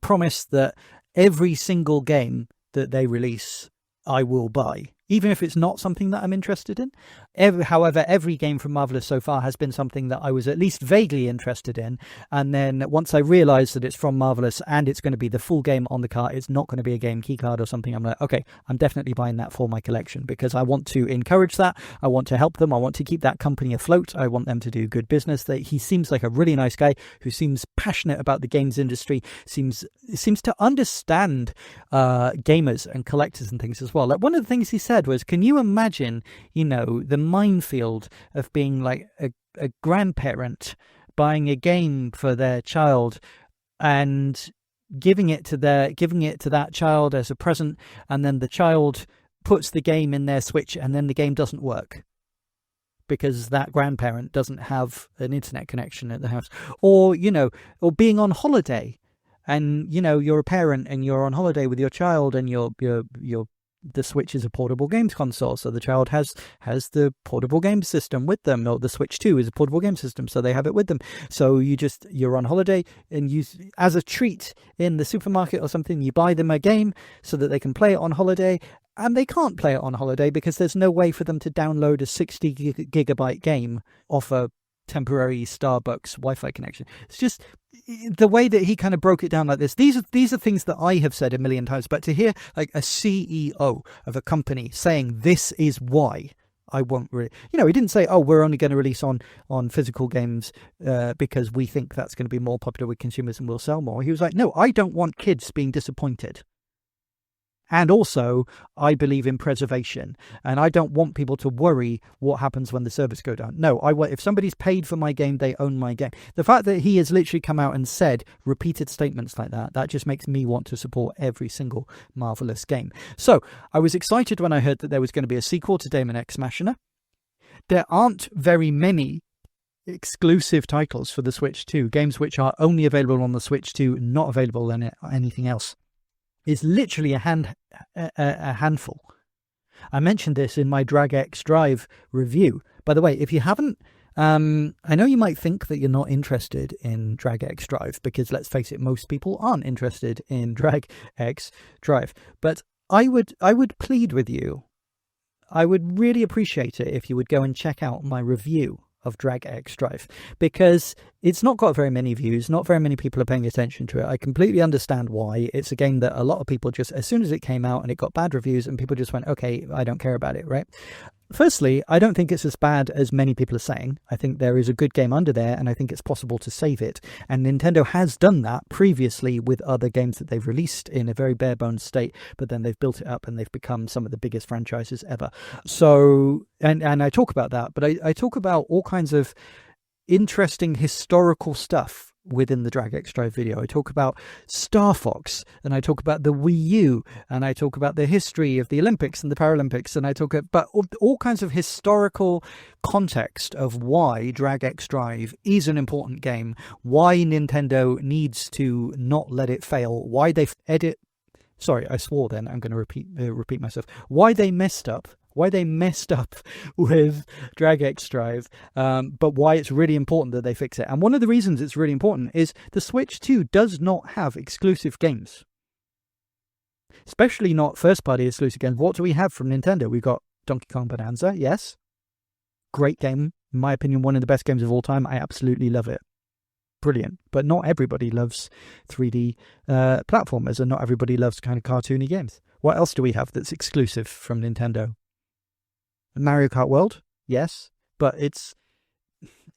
promise that every single game that they release, I will buy, even if it's not something that I'm interested in. However, every game from Marvelous so far has been something that I was at least vaguely interested in. And then once I realized that it's from Marvelous and it's going to be the full game on the cart, it's not going to be a game key card or something, I'm like, okay, I'm definitely buying that for my collection, because I want to encourage that. I want to help them. I want to keep that company afloat. I want them to do good business. He seems like a really nice guy who seems passionate about the games industry, seems to understand gamers and collectors and things as well. Like, one of the things he said was, can you imagine, the minefield of being like a grandparent buying a game for their child and giving it to that child as a present, and then the child puts the game in their Switch and then the game doesn't work because that grandparent doesn't have an internet connection at the house. Or being on holiday, and you're a parent and you're on holiday with your child, and the Switch is a portable games console, so the child has the portable game system with them. Or the Switch 2 is a portable game system, so they have it with them. So you're on holiday, and you, as a treat in the supermarket or something, you buy them a game so that they can play it on holiday, and they can't play it on holiday because there's no way for them to download a 60 gigabyte game off a temporary Starbucks Wi-Fi connection. It's just the way that he kind of broke it down like this. These are things that I have said a million times, but to hear like a CEO of a company saying this is why I won't really, he didn't say, oh, we're only going to release on physical games because we think that's going to be more popular with consumers and will sell more. He was like, no, I don't want kids being disappointed. And also, I believe in preservation, and I don't want people to worry what happens when the servers go down. No, if somebody's paid for my game, they own my game. The fact that he has literally come out and said repeated statements like that just makes me want to support every single Marvelous game. So I was excited when I heard that there was going to be a sequel to Daemon X Machina. There aren't very many exclusive titles for the Switch 2, games which are only available on the Switch 2, not available on anything else. It's literally a handful. I mentioned this in my Drag X Drive review. By the way, if you haven't, I know you might think that you're not interested in Drag X Drive, because let's face it, most people aren't interested in Drag X Drive. But I would plead with you. I would really appreciate it if you would go and check out my review of Drag X Drive, because it's not got very many views, not very many people are paying attention to it. I completely understand why. It's a game that a lot of people just, as soon as it came out and it got bad reviews, and people just went, okay, I don't care about it, right? Firstly, I don't think it's as bad as many people are saying. I think there is a good game under there, and I think it's possible to save it. And Nintendo has done that previously with other games that they've released in a very bare bones state, but then they've built it up and they've become some of the biggest franchises ever. So, and I talk about that, but I talk about all kinds of interesting historical stuff within the Drag X Drive video. I talk about Star Fox, and I talk about the Wii U, and I talk about the history of the Olympics and the Paralympics, and I talk about all kinds of historical context of why Drag X Drive is an important game, why Nintendo needs to not let it fail, why they sorry, I swore then, I'm going to repeat myself, why they messed up with Drag X Drive, but why it's really important that they fix it. And one of the reasons it's really important is the Switch 2 does not have exclusive games, especially not first-party exclusive games. What do we have from Nintendo? We've got Donkey Kong Bonanza, yes, great game, in my opinion, one of the best games of all time. I absolutely love it. Brilliant. But not everybody loves 3D platformers, and not everybody loves kind of cartoony games. What else do we have that's exclusive from Nintendo? Mario Kart World, yes, but it's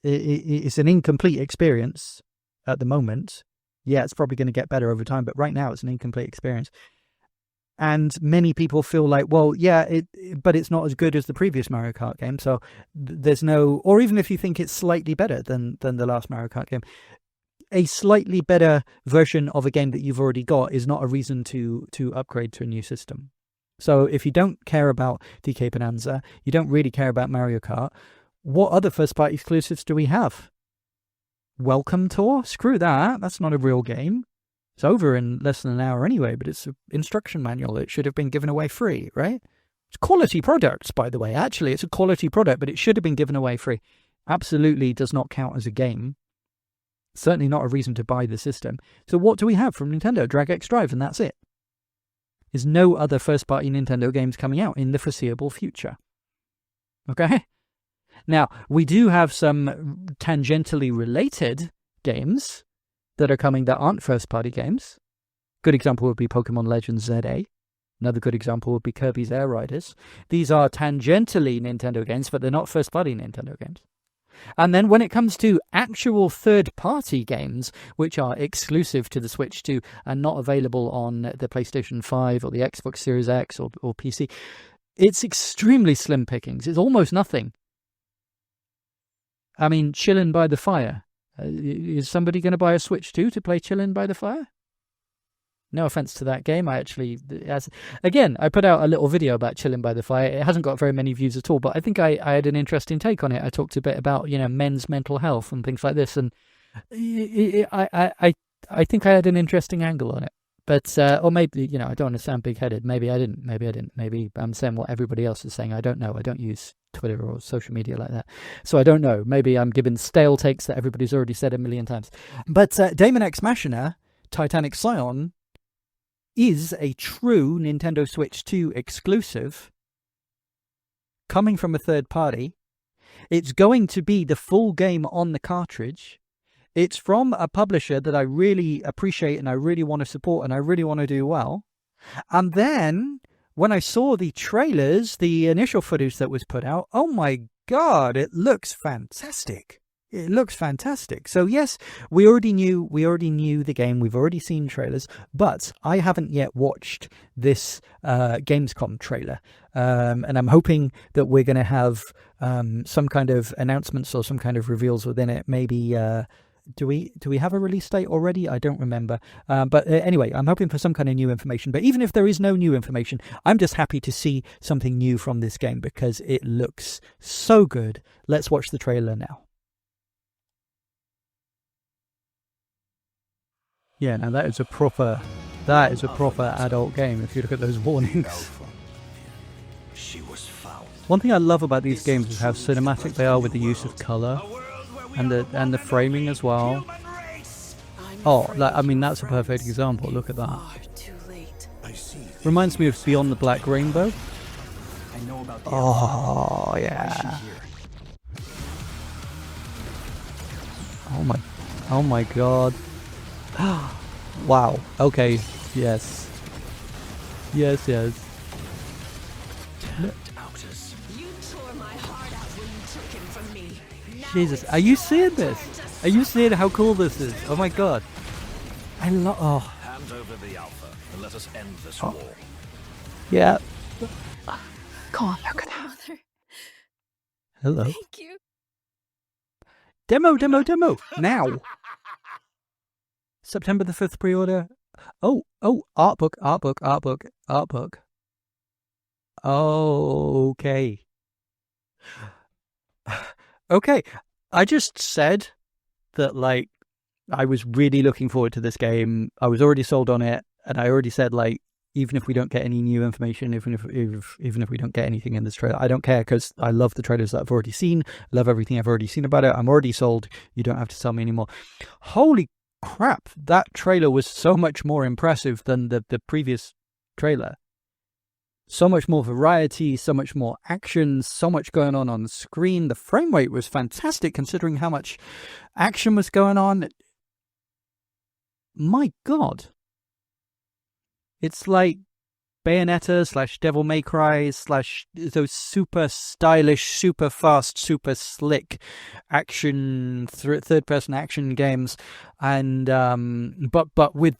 an incomplete experience at the moment. Yeah, it's probably going to get better over time, but right now it's an incomplete experience. And many people feel like, well, yeah, but it's not as good as the previous Mario Kart game, so there's no, or even if you think it's slightly better than the last Mario Kart game, a slightly better version of a game that you've already got is not a reason to upgrade to a new system. So if you don't care about DK Bonanza, you don't really care about Mario Kart, what other first-party exclusives do we have? welcome tour. Screw that. That's not a real game. It's over in less than an hour anyway, but it's an instruction manual. It should have been given away free, right? It's quality products, by the way. Actually, it's a quality product, but it should have been given away free. Absolutely does not count as a game. Certainly not a reason to buy the system. So what do we have from Nintendo? Drag X Drive, and that's it. There's no other first-party Nintendo games coming out in the foreseeable future. Okay? Now, we do have some tangentially related games that are coming that aren't first-party games. Good example would be Pokemon Legends ZA. Another good example would be Kirby's Air Riders. These are tangentially Nintendo games, but they're not first-party Nintendo games. And then when it comes to actual third-party games, which are exclusive to the Switch 2 and not available on the PlayStation 5 or the Xbox Series X or PC, it's extremely slim pickings. It's almost nothing. I mean, Chillin' by the Fire. Is somebody going to buy a Switch 2 to play Chillin' by the Fire? No offense to that game. I put out a little video about Chillin' by the Fire. It hasn't got very many views at all, but I think I had an interesting take on it. I talked a bit about, men's mental health and things like this, and I think I had an interesting angle on it. But, or maybe, I don't want to sound big-headed. Maybe I didn't. Maybe I'm saying what everybody else is saying. I don't know. I don't use Twitter or social media like that. So I don't know. Maybe I'm giving stale takes that everybody's already said a million times. But Daemon X Machina, Titanic Scion, is a true Nintendo Switch 2 exclusive coming from a third party. It's going to be the full game on the cartridge. It's from a publisher that I really appreciate and I really want to support and I really want to do well. And then when I saw the trailers, the initial footage that was put out, oh my God, it looks fantastic. It looks fantastic. So yes, we already knew the game. We've already seen trailers, but I haven't yet watched this Gamescom trailer. And I'm hoping that we're going to have some kind of announcements or some kind of reveals within it. Maybe do we have a release date already? I don't remember. But anyway, I'm hoping for some kind of new information. But even if there is no new information, I'm just happy to see something new from this game because it looks so good. Let's watch the trailer now. Yeah, now that is a proper adult game if you look at those warnings. One thing I love about these games is how cinematic they are with the use of color and the framing as well. Oh, that's a perfect example. Look at that. Reminds me of Beyond the Black Rainbow. Oh yeah. Oh my God. Wow. Okay. Yes. Yes. Jesus, are you seeing this? Are you seeing how cool this is? Oh my God. I love. Oh. Hand over the alpha and let us end this war. Yeah. Go on, look at that. Hello. Thank you. Demo. Now. September the 5th pre-order. Oh, artbook. Okay. Okay. I just said that, I was really looking forward to this game. I was already sold on it. And I already said, even if we don't get any new information, even if we don't get anything in this trailer, I don't care because I love the trailers that I've already seen. I love everything I've already seen about it. I'm already sold. You don't have to sell me anymore. Holy crap, that trailer was so much more impressive than the previous trailer. So much more variety, so much more action, so much going on the screen. The frame rate was fantastic considering how much action was going on. My God. It's like Bayonetta / Devil May Cry / those super stylish, super fast, super slick action third-person action games, and but with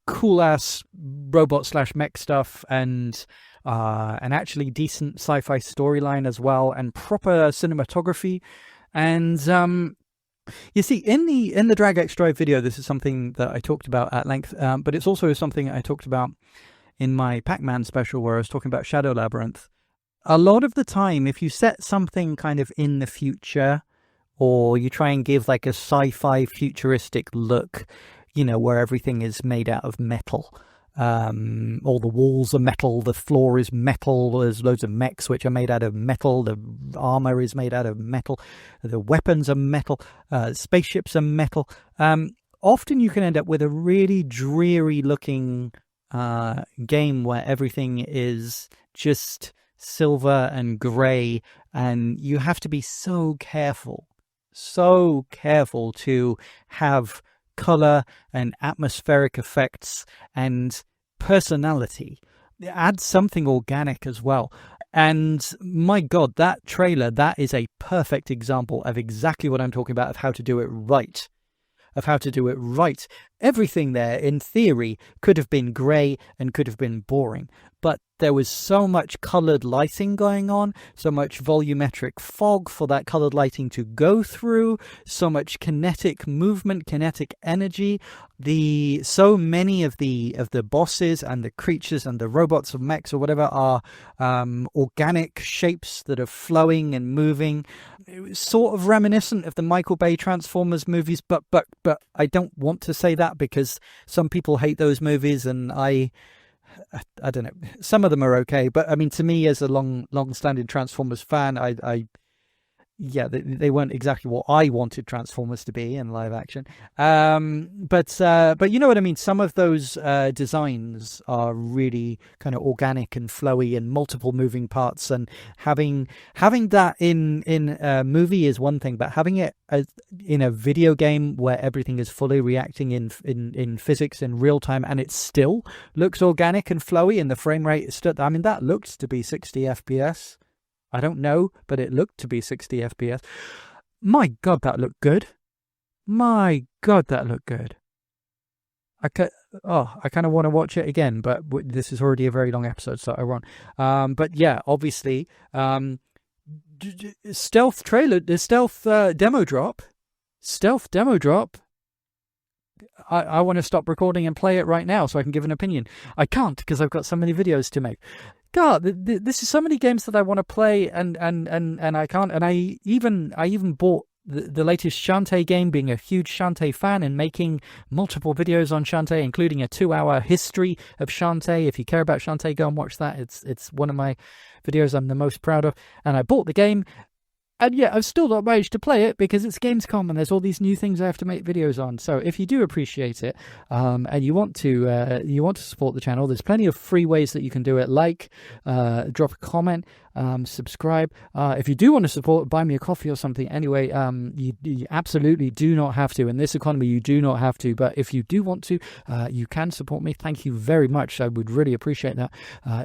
cool ass robot / mech stuff and actually decent sci-fi storyline as well, and proper cinematography. And you see, in the Drag X Drive video, this is something that I talked about at length, but it's also something I talked about in my Pac-Man special where I was talking about Shadow Labyrinth. A lot of the time, if you set something kind of in the future or you try and give like a sci-fi futuristic look, where everything is made out of metal. All the walls are metal, the floor is metal, there's loads of mechs which are made out of metal, the armor is made out of metal, the weapons are metal, spaceships are metal. Often you can end up with a really dreary looking game where everything is just silver and grey, and you have to be so careful to have color and atmospheric effects and personality. Add something organic as well. And my God, that trailer, that is a perfect example of exactly what I'm talking about, of how to do it right. Everything there, in theory, could have been grey and could have been boring. But there was so much coloured lighting going on, so much volumetric fog for that coloured lighting to go through, so much kinetic movement, kinetic energy. So many of the bosses and the creatures and the robots or mechs or whatever are organic shapes that are flowing and moving. It was sort of reminiscent of the Michael Bay Transformers movies, but I don't want to say that because some people hate those movies, and I don't know. Some of them are okay, but I mean, to me, as a long-standing Transformers fan, they weren't exactly what I wanted Transformers to be in live action. But you know what I mean? Some of those designs are really kind of organic and flowy and multiple moving parts, and having that in a movie is one thing, but having it in a video game where everything is fully reacting in physics in real time, and it still looks organic and flowy, and the frame rate is still, I mean, that looks to be 60 FPS. I don't know, but it looked to be 60 FPS. My God, that looked good. I kind of want to watch it again, but this is already a very long episode, so I won't. But yeah, obviously, stealth trailer, the stealth demo drop. I want to stop recording and play it right now so I can give an opinion. I can't because I've got so many videos to make. God, this is so many games that I want to play and I can't. And I even bought the latest Shantae game, being a huge Shantae fan and making multiple videos on Shantae, including a 2-hour history of Shantae. If you care about Shantae, go and watch that. It's one of my videos I'm the most proud of. And I bought the game. And yeah, I've still not managed to play it because it's Gamescom and there's all these new things I have to make videos on. So if you do appreciate it and you want to support the channel, there's plenty of free ways that you can do it. Like, drop a comment, subscribe. If you do want to support, buy me a coffee or something. Anyway, you absolutely do not have to. In this economy, you do not have to. But if you do want to, you can support me. Thank you very much. I would really appreciate that.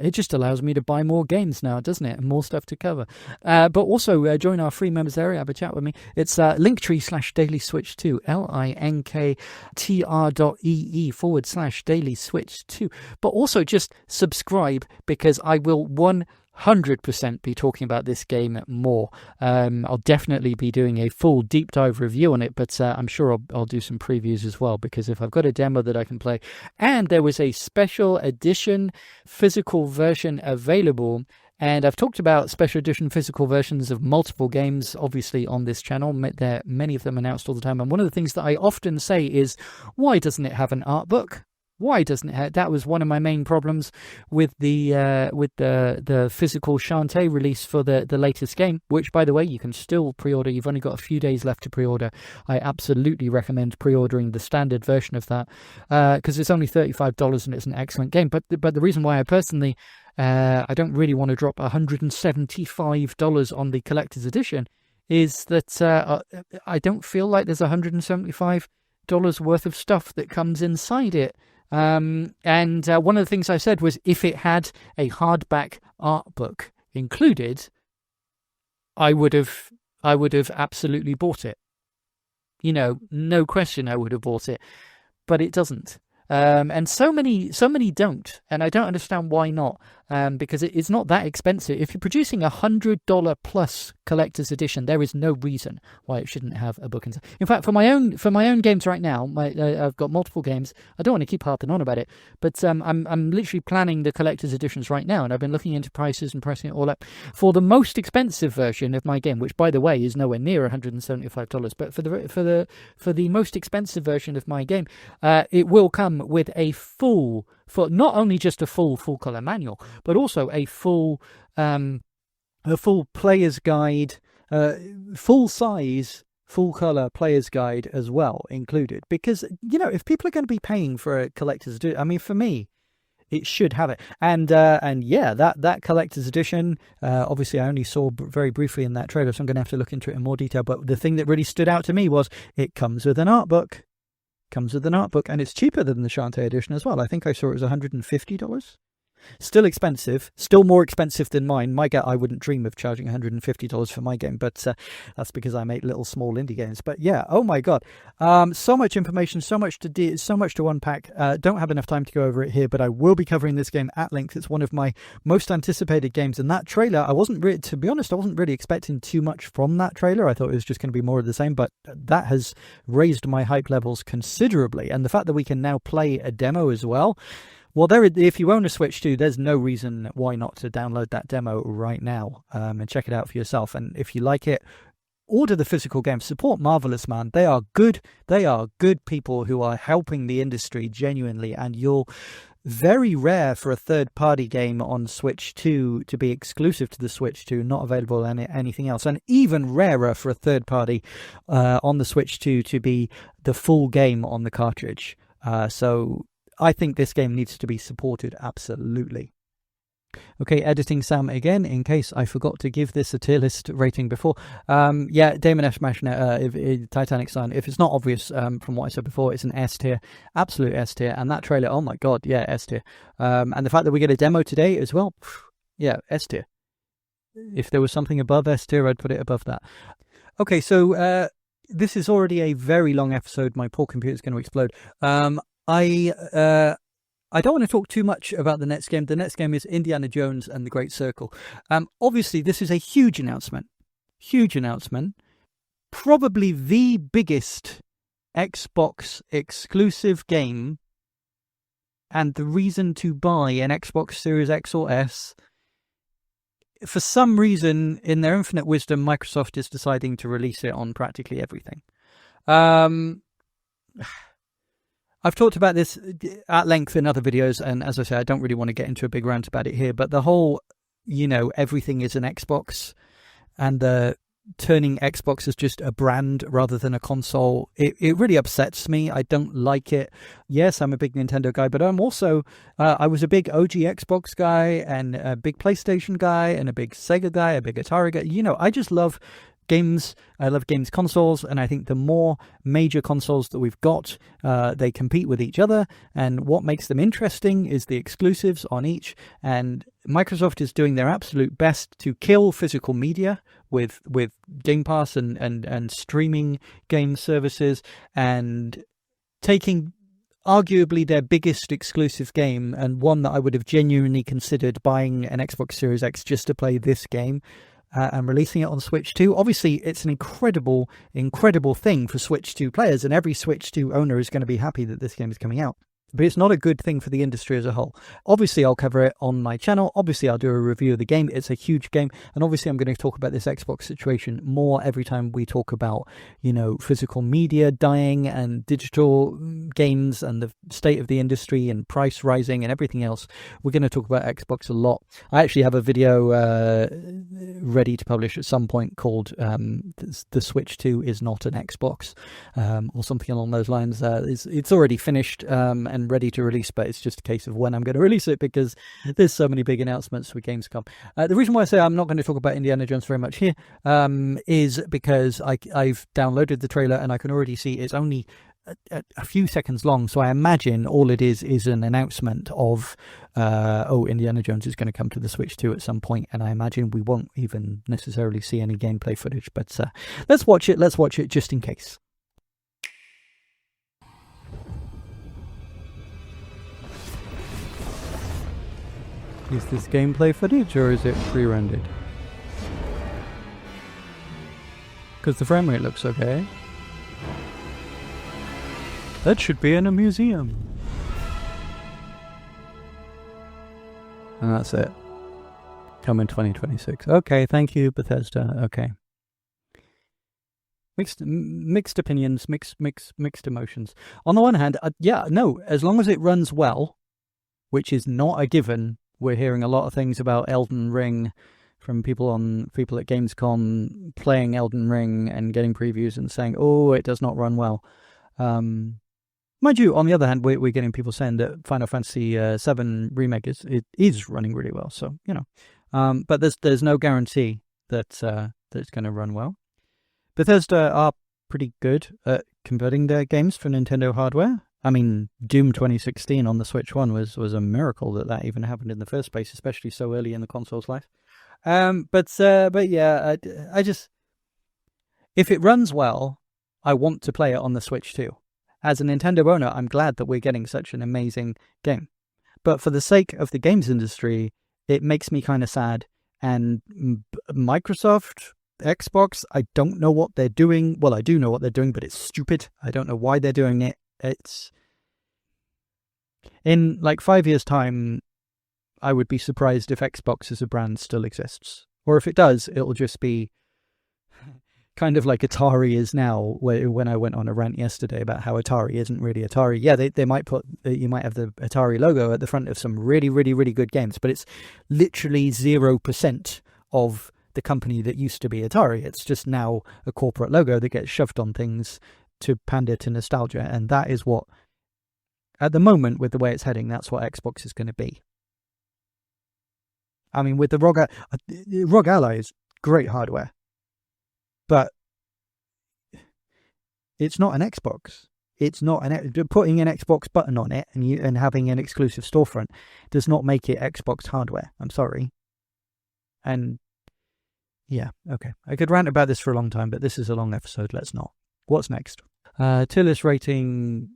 It just allows me to buy more games now, doesn't it? And more stuff to cover. But also join our free members area, have a chat with me. It's linktree/dailyswitch2, linktr.ee/dailyswitch2. But also just subscribe, because I will 100% be talking about this game more. I'll definitely be doing a full deep dive review on it, but I'm sure I'll do some previews as well, because if I've got a demo that I can play, and there was a special edition physical version available. And I've talked about special edition physical versions of multiple games, obviously, on this channel. There are many of them announced all the time. And one of the things that I often say is, why doesn't it have an art book? Why doesn't it have? That was one of my main problems with the physical Shantae release for the latest game, which, by the way, you can still pre-order. You've only got a few days left to pre-order. I absolutely recommend pre-ordering the standard version of that, because it's only $35 and it's an excellent game. But the reason why I personally I don't really want to drop $175 on the collector's edition is that I don't feel like there's $175 worth of stuff that comes inside it. And one of the things I said was, if it had a hardback art book included, I would have absolutely bought it. No question, I would have bought it, but it doesn't. And so many don't, and I don't understand why not. because it's not that expensive. If you're producing $100 plus collector's edition, there is no reason why it shouldn't have a book inside. In fact, for my own games right now, I've got multiple games. I don't want to keep harping on about it, but I'm literally planning the collector's editions right now, and I've been looking into prices and pricing it all up. For the most expensive version of my game, which by the way is nowhere near $175, but for the most expensive version of my game, it will come with a full, not only just a full color manual, but also a full player's guide, full size, full color player's guide as well included. Because, you know, if people are going to be paying for a collector's edition, I mean, for me, it should have it. And yeah, that collector's edition, obviously I only saw very briefly in that trailer, so I'm going to have to look into it in more detail. But the thing that really stood out to me was it comes with an art book. And it's cheaper than the Shantae edition as well. I think I saw it was $150. Still expensive, still more expensive than mine. I wouldn't dream of charging $150 for my game, but that's because I make little small indie games. But yeah, oh my god, so much information, so much to unpack. Don't have enough time to go over it here, but I will be covering this game at length. It's one of my most anticipated games, and that trailer, to be honest, I wasn't really expecting too much from that trailer. I thought it was just going to be more of the same, but that has raised my hype levels considerably, and the fact that we can now play a demo as well. Well, if you own a Switch 2, there's no reason why not to download that demo right now and check it out for yourself. And if you like it, order the physical game. Support Marvelous, man. They are good. They are good people who are helping the industry genuinely. And you're very rare for a third-party game on Switch 2 to be exclusive to the Switch 2, not available on anything else. And even rarer for a third-party on the Switch 2 to be the full game on the cartridge. So I think this game needs to be supported, absolutely. Okay, editing Sam again, in case I forgot to give this a tier list rating before. Yeah, Damon F. Mashnet, Titanic Sun, if it's not obvious from what I said before, it's an S tier, absolute S tier. And that trailer, oh my god, yeah, S tier. And the fact that we get a demo today as well, yeah, S tier. If there was something above S tier, I'd put it above that. Okay, so this is already a very long episode. My poor computer's going to explode. I don't want to talk too much about the next game. The next game is Indiana Jones and the Great Circle. Obviously, this is a huge announcement. Huge announcement. Probably the biggest Xbox exclusive game, and the reason to buy an Xbox Series X or S. For some reason, in their infinite wisdom, Microsoft is deciding to release it on practically everything. I've talked about this at length in other videos, and as I say, I don't really want to get into a big rant about it here, but the whole, you know, everything is an Xbox, and turning Xbox as just a brand rather than a console, it really upsets me. I don't like it. Yes, I'm a big Nintendo guy, but I'm also, I was a big OG Xbox guy, and a big PlayStation guy, and a big Sega guy, a big Atari guy. You know, I just love games. I love games consoles, and I think the more major consoles that we've got, they compete with each other, and what makes them interesting is the exclusives on each. And Microsoft is doing their absolute best to kill physical media with Game Pass and streaming game services, and taking arguably their biggest exclusive game, and one that I would have genuinely considered buying an Xbox Series X just to play this game, and releasing it on Switch 2. Obviously, it's an incredible thing for Switch 2 players, and every Switch 2 owner is going to be happy that this game is coming out. But it's not a good thing for the industry as a whole. Obviously, I'll cover it on my channel. Obviously, I'll do a review of the game. It's a huge game. And obviously, I'm going to talk about this Xbox situation more every time we talk about, you know, physical media dying and digital games and the state of the industry and price rising and everything else. We're going to talk about Xbox a lot. I actually have a video ready to publish at some point called The Switch 2 is not an Xbox, or something along those lines. It's already finished and ready to release, but it's just a case of when I'm going to release it, because there's so many big announcements with Gamescom. The reason why I say I'm not going to talk about Indiana Jones very much here is because I've downloaded the trailer, and I can already see it's only a few seconds long, so I imagine all it is an announcement of Indiana Jones is going to come to the Switch 2 at some point, and I imagine we won't even necessarily see any gameplay footage, but let's watch it just in case. Is this gameplay footage or is it pre-rendered? Because the frame rate looks okay. That should be in a museum. And that's it. Coming 2026. Okay, thank you, Bethesda. Okay. Mixed opinions, mixed emotions. On the one hand, as long as it runs well, which is not a given. We're hearing a lot of things about Elden Ring from people at Gamescom playing Elden Ring and getting previews and saying, "Oh, it does not run well." Mind you, on the other hand, we're getting people saying that Final Fantasy VII Remake is running really well. So but there's no guarantee that it's going to run well. Bethesda are pretty good at converting their games for Nintendo hardware. I mean, Doom 2016 on the Switch 1 was a miracle that even happened in the first place, especially so early in the console's life. But yeah, I just, if it runs well, I want to play it on the Switch too. As a Nintendo owner, I'm glad that we're getting such an amazing game. But for the sake of the games industry, it makes me kind of sad. And Microsoft, Xbox, I don't know what they're doing. Well, I do know what they're doing, but it's stupid. I don't know why they're doing it. It's in like 5 years' time, I would be surprised if Xbox as a brand still exists. Or if it does, it'll just be kind of like Atari is now, when I went on a rant yesterday about how Atari isn't really Atari. Yeah, they might you might have the Atari logo at the front of some really, really, really good games, but it's literally 0% of the company that used to be Atari. It's just now a corporate logo that gets shoved on things to pander to nostalgia, and that is what, at the moment, with the way it's heading, that's what Xbox is going to be. I mean, with the ROG Ally is great hardware, but it's not an Xbox. It's not putting an Xbox button on it and having an exclusive storefront does not make it Xbox hardware. I'm sorry. And yeah, okay. I could rant about this for a long time, but this is a long episode. Let's not. What's next? Tier list rating.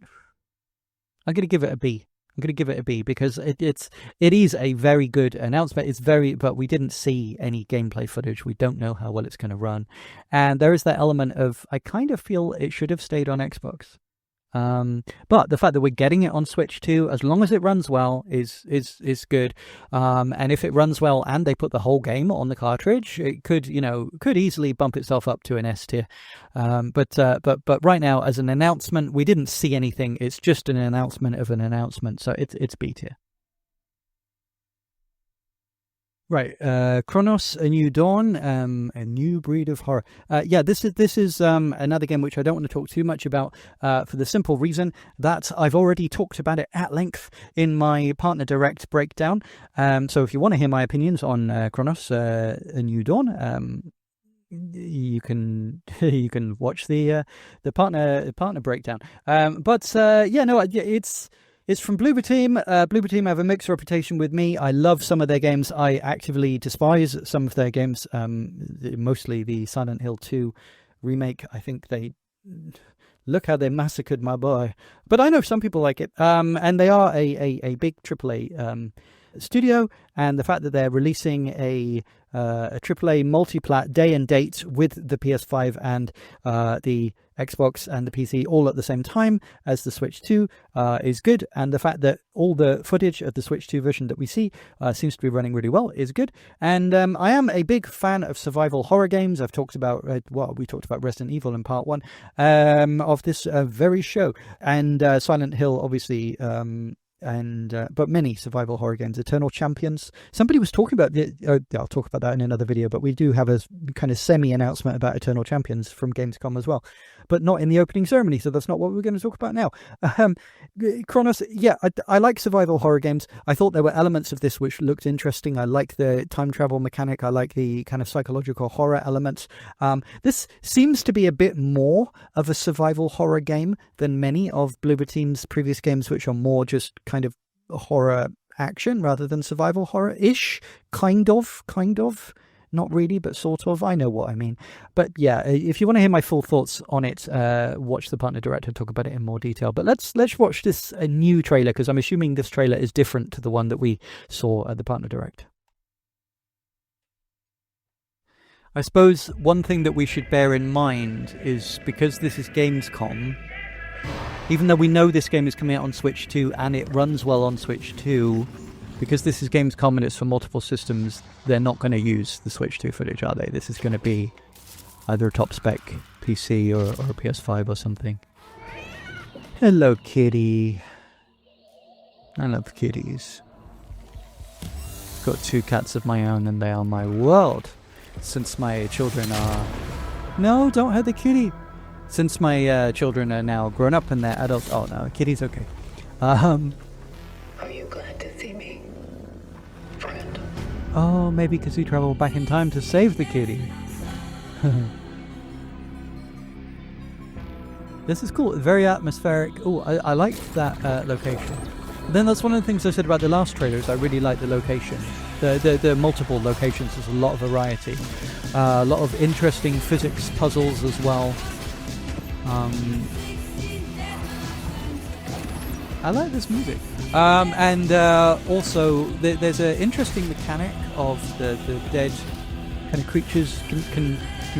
I'm going to give it a B. Because it is a very good announcement. But we didn't see any gameplay footage. We don't know how well it's going to run. And there is that element of, I kind of feel it should have stayed on Xbox. But the fact that we're getting it on Switch too, as long as it runs well, is good. And if it runs well and they put the whole game on the cartridge, it could easily bump itself up to an S tier. But right now, as an announcement, we didn't see anything. It's just an announcement of an announcement, so it's B tier. Right, Chronos: A New Dawn, a new breed of horror. This is another game which I don't want to talk too much about for the simple reason that I've already talked about it at length in my Partner Direct breakdown. So if you want to hear my opinions on Chronos: A New Dawn, you can watch the partner breakdown. It's from Bloober Team. Bloober Team have a mixed reputation with me. I love some of their games. I actively despise some of their games, mostly the Silent Hill 2 remake. I think look how they massacred my boy. But I know some people like it. And they are a big AAA studio, and the fact that they're releasing a AAA multi-plat day and date with the PS5 and the Xbox and the PC all at the same time as the Switch 2 is good, and the fact that all the footage of the Switch 2 version that we see seems to be running really well is good. And I am a big fan of survival horror games. I've talked about we talked about Resident Evil in part 1 of this very show, and Silent Hill obviously, but many survival horror games. Eternal Champions. Somebody was talking about I'll talk about that in another video, but we do have a kind of semi-announcement about Eternal Champions from Gamescom as well, but not in the opening ceremony, so that's not what we're going to talk about now. Chronos, I like survival horror games. I thought there were elements of this which looked interesting. I like the time travel mechanic. I like the kind of psychological horror elements. This seems to be a bit more of a survival horror game than many of Bloober Team's previous games, which are more just kind of horror action rather than survival horror-ish, kind of. Not really, but sort of. I know what I mean. But yeah, if you want to hear my full thoughts on it, watch the partner director talk about it in more detail. But let's watch this new trailer, because I'm assuming this trailer is different to the one that we saw at the partner direct. I suppose one thing that we should bear in mind is, because this is Gamescom, even though we know this game is coming out on Switch 2 and it runs well on Switch 2, because this is Gamescom and it's for multiple systems, they're not going to use the Switch 2 footage, are they? This is going to be either a top spec PC or a PS5 or something. Hello, kitty. I love kitties. Got 2 cats of my own and they are my world. Since my children are... No, don't hurt the kitty. Since my children are now grown up and they're adults... Oh, no, kitty's okay. Are you glad to see me, friend? Oh, maybe because we traveled back in time to save the kitty. This is cool. Very atmospheric. Oh, I like that location. Then that's one of the things I said about the last trailer, is I really like the location. The multiple locations. There's a lot of variety. A lot of interesting physics puzzles as well. I like this music. And also, there's an interesting mechanic of the dead kind of creatures can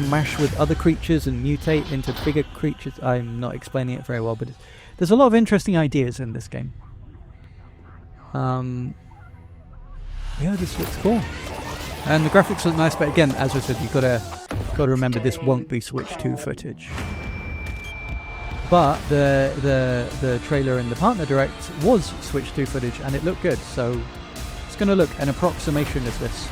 mash with other creatures and mutate into bigger creatures. I'm not explaining it very well, but there's a lot of interesting ideas in this game. Yeah, this looks cool. And the graphics look nice, but again, as I said, you've got to remember this won't be Switch 2 footage. But the trailer in the partner direct was Switch 2 footage, and it looked good. So it's going to look an approximation of this.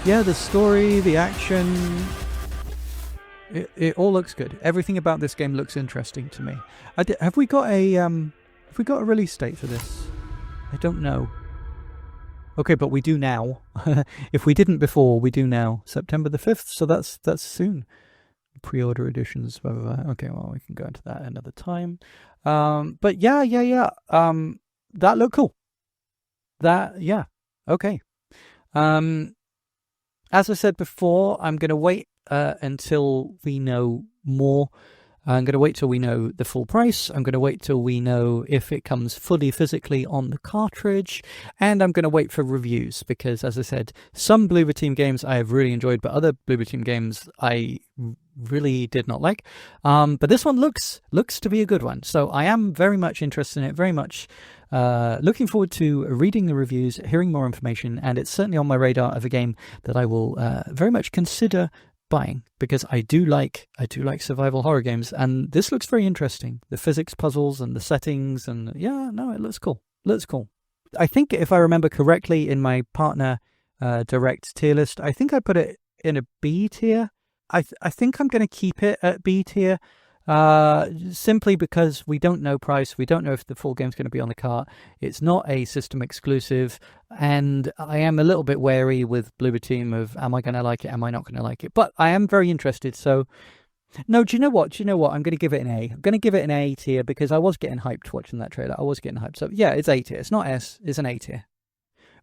Yeah, the story, the action, it all looks good. Everything about this game looks interesting to me. Have we got a release date for this? I don't know. Okay, but we do now. If we didn't before, we do now. September the 5th, so that's soon. Pre-order editions, blah, blah, blah. Okay, well, we can go into that another time. But yeah. That looked cool. Okay. As I said before, I'm going to wait until we know more. I'm going to wait till we know the full price. I'm going to wait till we know if it comes fully physically on the cartridge. And I'm going to wait for reviews, because, as I said, some Bloober Team games I have really enjoyed, but other Bloober Team games I really did not like. But this one looks to be a good one. So I am very much interested in it, very much looking forward to reading the reviews, hearing more information. And it's certainly on my radar of a game that I will very much consider buying, because I do like survival horror games, and this looks very interesting. The physics puzzles and the settings, and it looks cool. I think, if I remember correctly, in my partner direct tier list, I think I put it in a B tier. I think I'm going to keep it at B tier, simply because we don't know price. We don't know if the full game's going to be on the cart. It's not a system exclusive, and I am a little bit wary with Bloober Team of, am I going to like it? Am I not going to like it? But I am very interested. So, no, do you know what? I'm going to give it an A. I'm going to give it an A tier, because I was getting hyped watching that trailer. I was getting hyped. So yeah, it's A tier. It's not S. It's an A tier.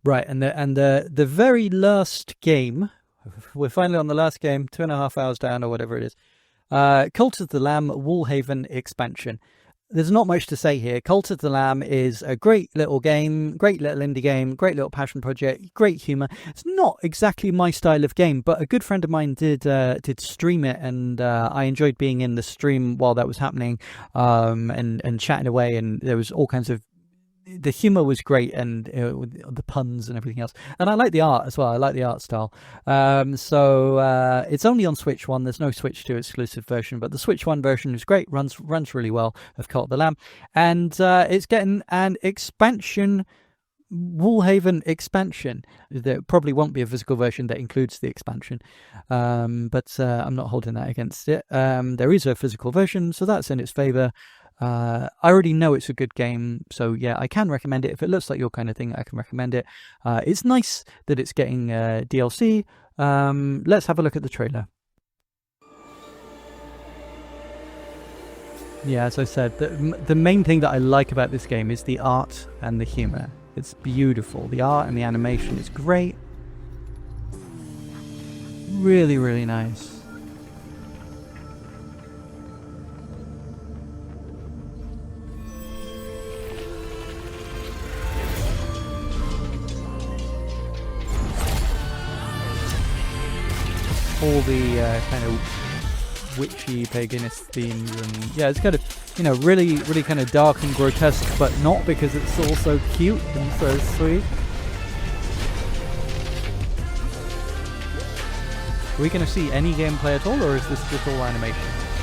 Right, and the very last game. We're finally on the last game, 2.5 hours down or whatever it is. Cult of the Lamb Woolhaven expansion. There's not much to say here. Cult of the Lamb is a great little game, great little indie game, great little passion project, great humour. It's not exactly my style of game, but a good friend of mine did stream it, and I enjoyed being in the stream while that was happening, and chatting away, and there was all kinds of... The humor was great, and the puns and everything else. And I like the art as well. I like the art style. So it's only on Switch 1. There's no Switch 2 exclusive version, but the Switch 1 version is great. Runs really well, of Cult of the Lamb. And it's getting an expansion, Woolhaven expansion. There probably won't be a physical version that includes the expansion, but I'm not holding that against it. There is a physical version, so that's in its favor. I already know it's a good game, so yeah, I can recommend it. If it looks like your kind of thing, I can recommend it. It's nice that it's getting DLC. Let's have a look at the trailer. Yeah, as I said, the main thing that I like about this game is the art and the humor. It's beautiful. The art and the animation is great. really, really nice. All the kind of witchy paganist themes, and yeah, it's kind of, you know, really, really kind of dark and grotesque, but not, because it's all so cute and so sweet. Are we going to see any gameplay at all, or is this just all animation?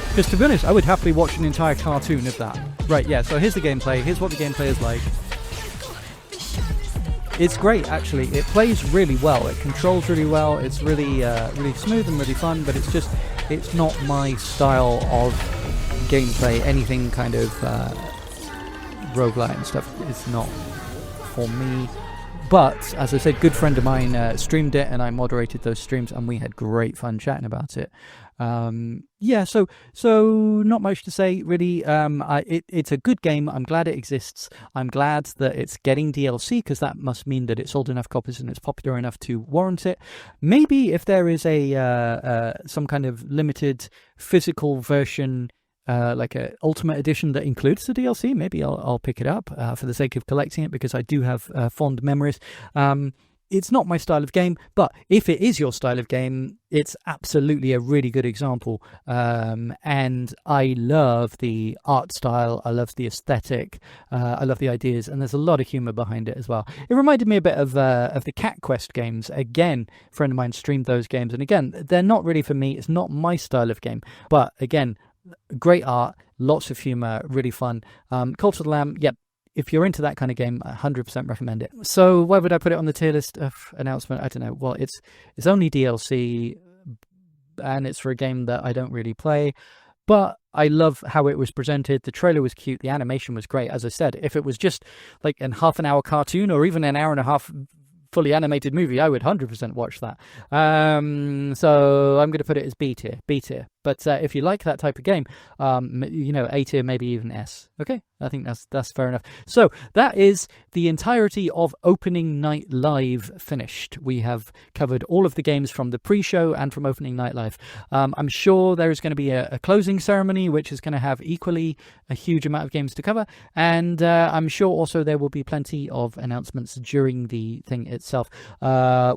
Because to be honest, I would happily watch an entire cartoon of that. Right, yeah, so here's the gameplay. Here's what the gameplay is like. It's great, actually. It plays really well. It controls really well. It's really, really smooth and really fun, but it's not my style of gameplay. Anything kind of roguelite and stuff is not for me. But, as I said, good friend of mine streamed it, and I moderated those streams, and we had great fun chatting about it. Yeah, so not much to say, really. It's a good game. I'm glad it exists. I'm glad that it's getting DLC, because that must mean that it sold enough copies and it's popular enough to warrant it. Maybe if there is some kind of limited physical version, like a ultimate edition that includes the DLC, maybe I'll pick it up for the sake of collecting it, because I do have fond memories. It's not my style of game, but if it is your style of game, it's absolutely a really good example. And I love the art style, I love the aesthetic, I love the ideas, and there's a lot of humour behind it as well. It reminded me a bit of the Cat Quest games. Again, a friend of mine streamed those games, and again, they're not really for me. It's not my style of game, but again, great art, lots of humour, really fun. Cult of the Lamb, yep. If you're into that kind of game, I 100% recommend it. So where would I put it on the tier list of announcement? I don't know. Well, it's only DLC, and it's for a game that I don't really play. But I love how it was presented. The trailer was cute. The animation was great. As I said, if it was just like a half an hour cartoon or even an hour and a half fully animated movie, I would 100% watch that. So I'm going to put it as B tier. But if you like that type of game, you know, A tier, maybe even S. Okay, I think that's fair enough. So that is the entirety of Opening Night Live finished. We have covered all of the games from the pre-show and from Opening Night Live. I'm sure there is going to be a closing ceremony, which is going to have equally a huge amount of games to cover. And I'm sure also there will be plenty of announcements during the thing itself. I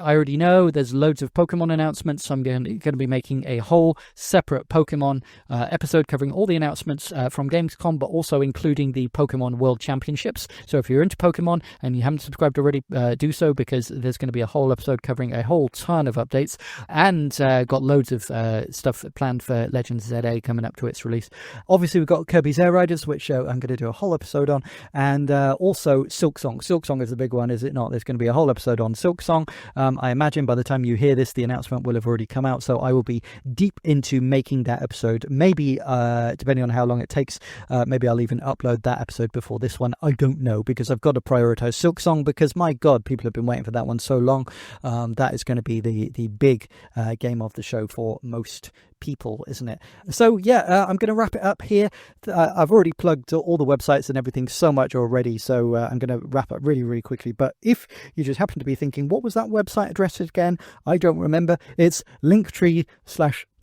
already know there's loads of Pokemon announcements, so I'm going to be making a whole separate Pokemon episode covering all the announcements from Gamescom, but also including the Pokemon World Championships. So if you're into Pokemon and you haven't subscribed already, do so, because there's going to be a whole episode covering a whole ton of updates, and got loads of stuff planned for Legends ZA coming up to its release. Obviously, we've got Kirby's Air Riders, which I'm going to do a whole episode on, and also Silksong. Silksong is the big one, is it not? There's going to be a whole episode on Silksong. I imagine by the time you hear this, the announcement will have already come out, so I will be deep into making that episode. Maybe, depending on how long it takes, maybe I'll even upload that episode before this one. I don't know, because I've got to prioritize Silksong, because my god, people have been waiting for that one so long. That is going to be the big game of the show for most people, isn't it? So yeah, I'm going to wrap it up here. I've already plugged all the websites and everything so much already, so I'm going to wrap up really, really quickly. But if you just happen to be thinking, what was that website address again? I don't remember. It's linktree/DailySwitch2,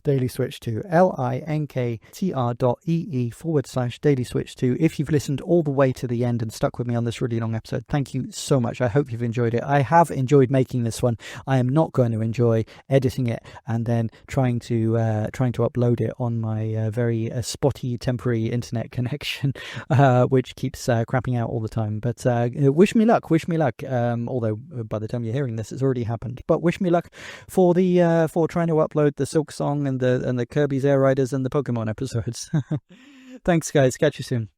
linktr.ee/DailySwitch2. If you've listened all the way to the end and stuck with me on this really long episode, thank you so much. I hope you've enjoyed it. I have enjoyed making this one. I am not going to enjoy editing it and then trying to upload it on my very spotty temporary internet connection, which keeps crapping out all the time. But wish me luck. Although by the time you're hearing this, it's already happened. But wish me luck for the for trying to upload the Silksong and the Kirby's Air Riders and the Pokemon episodes. Thanks, guys. Catch you soon.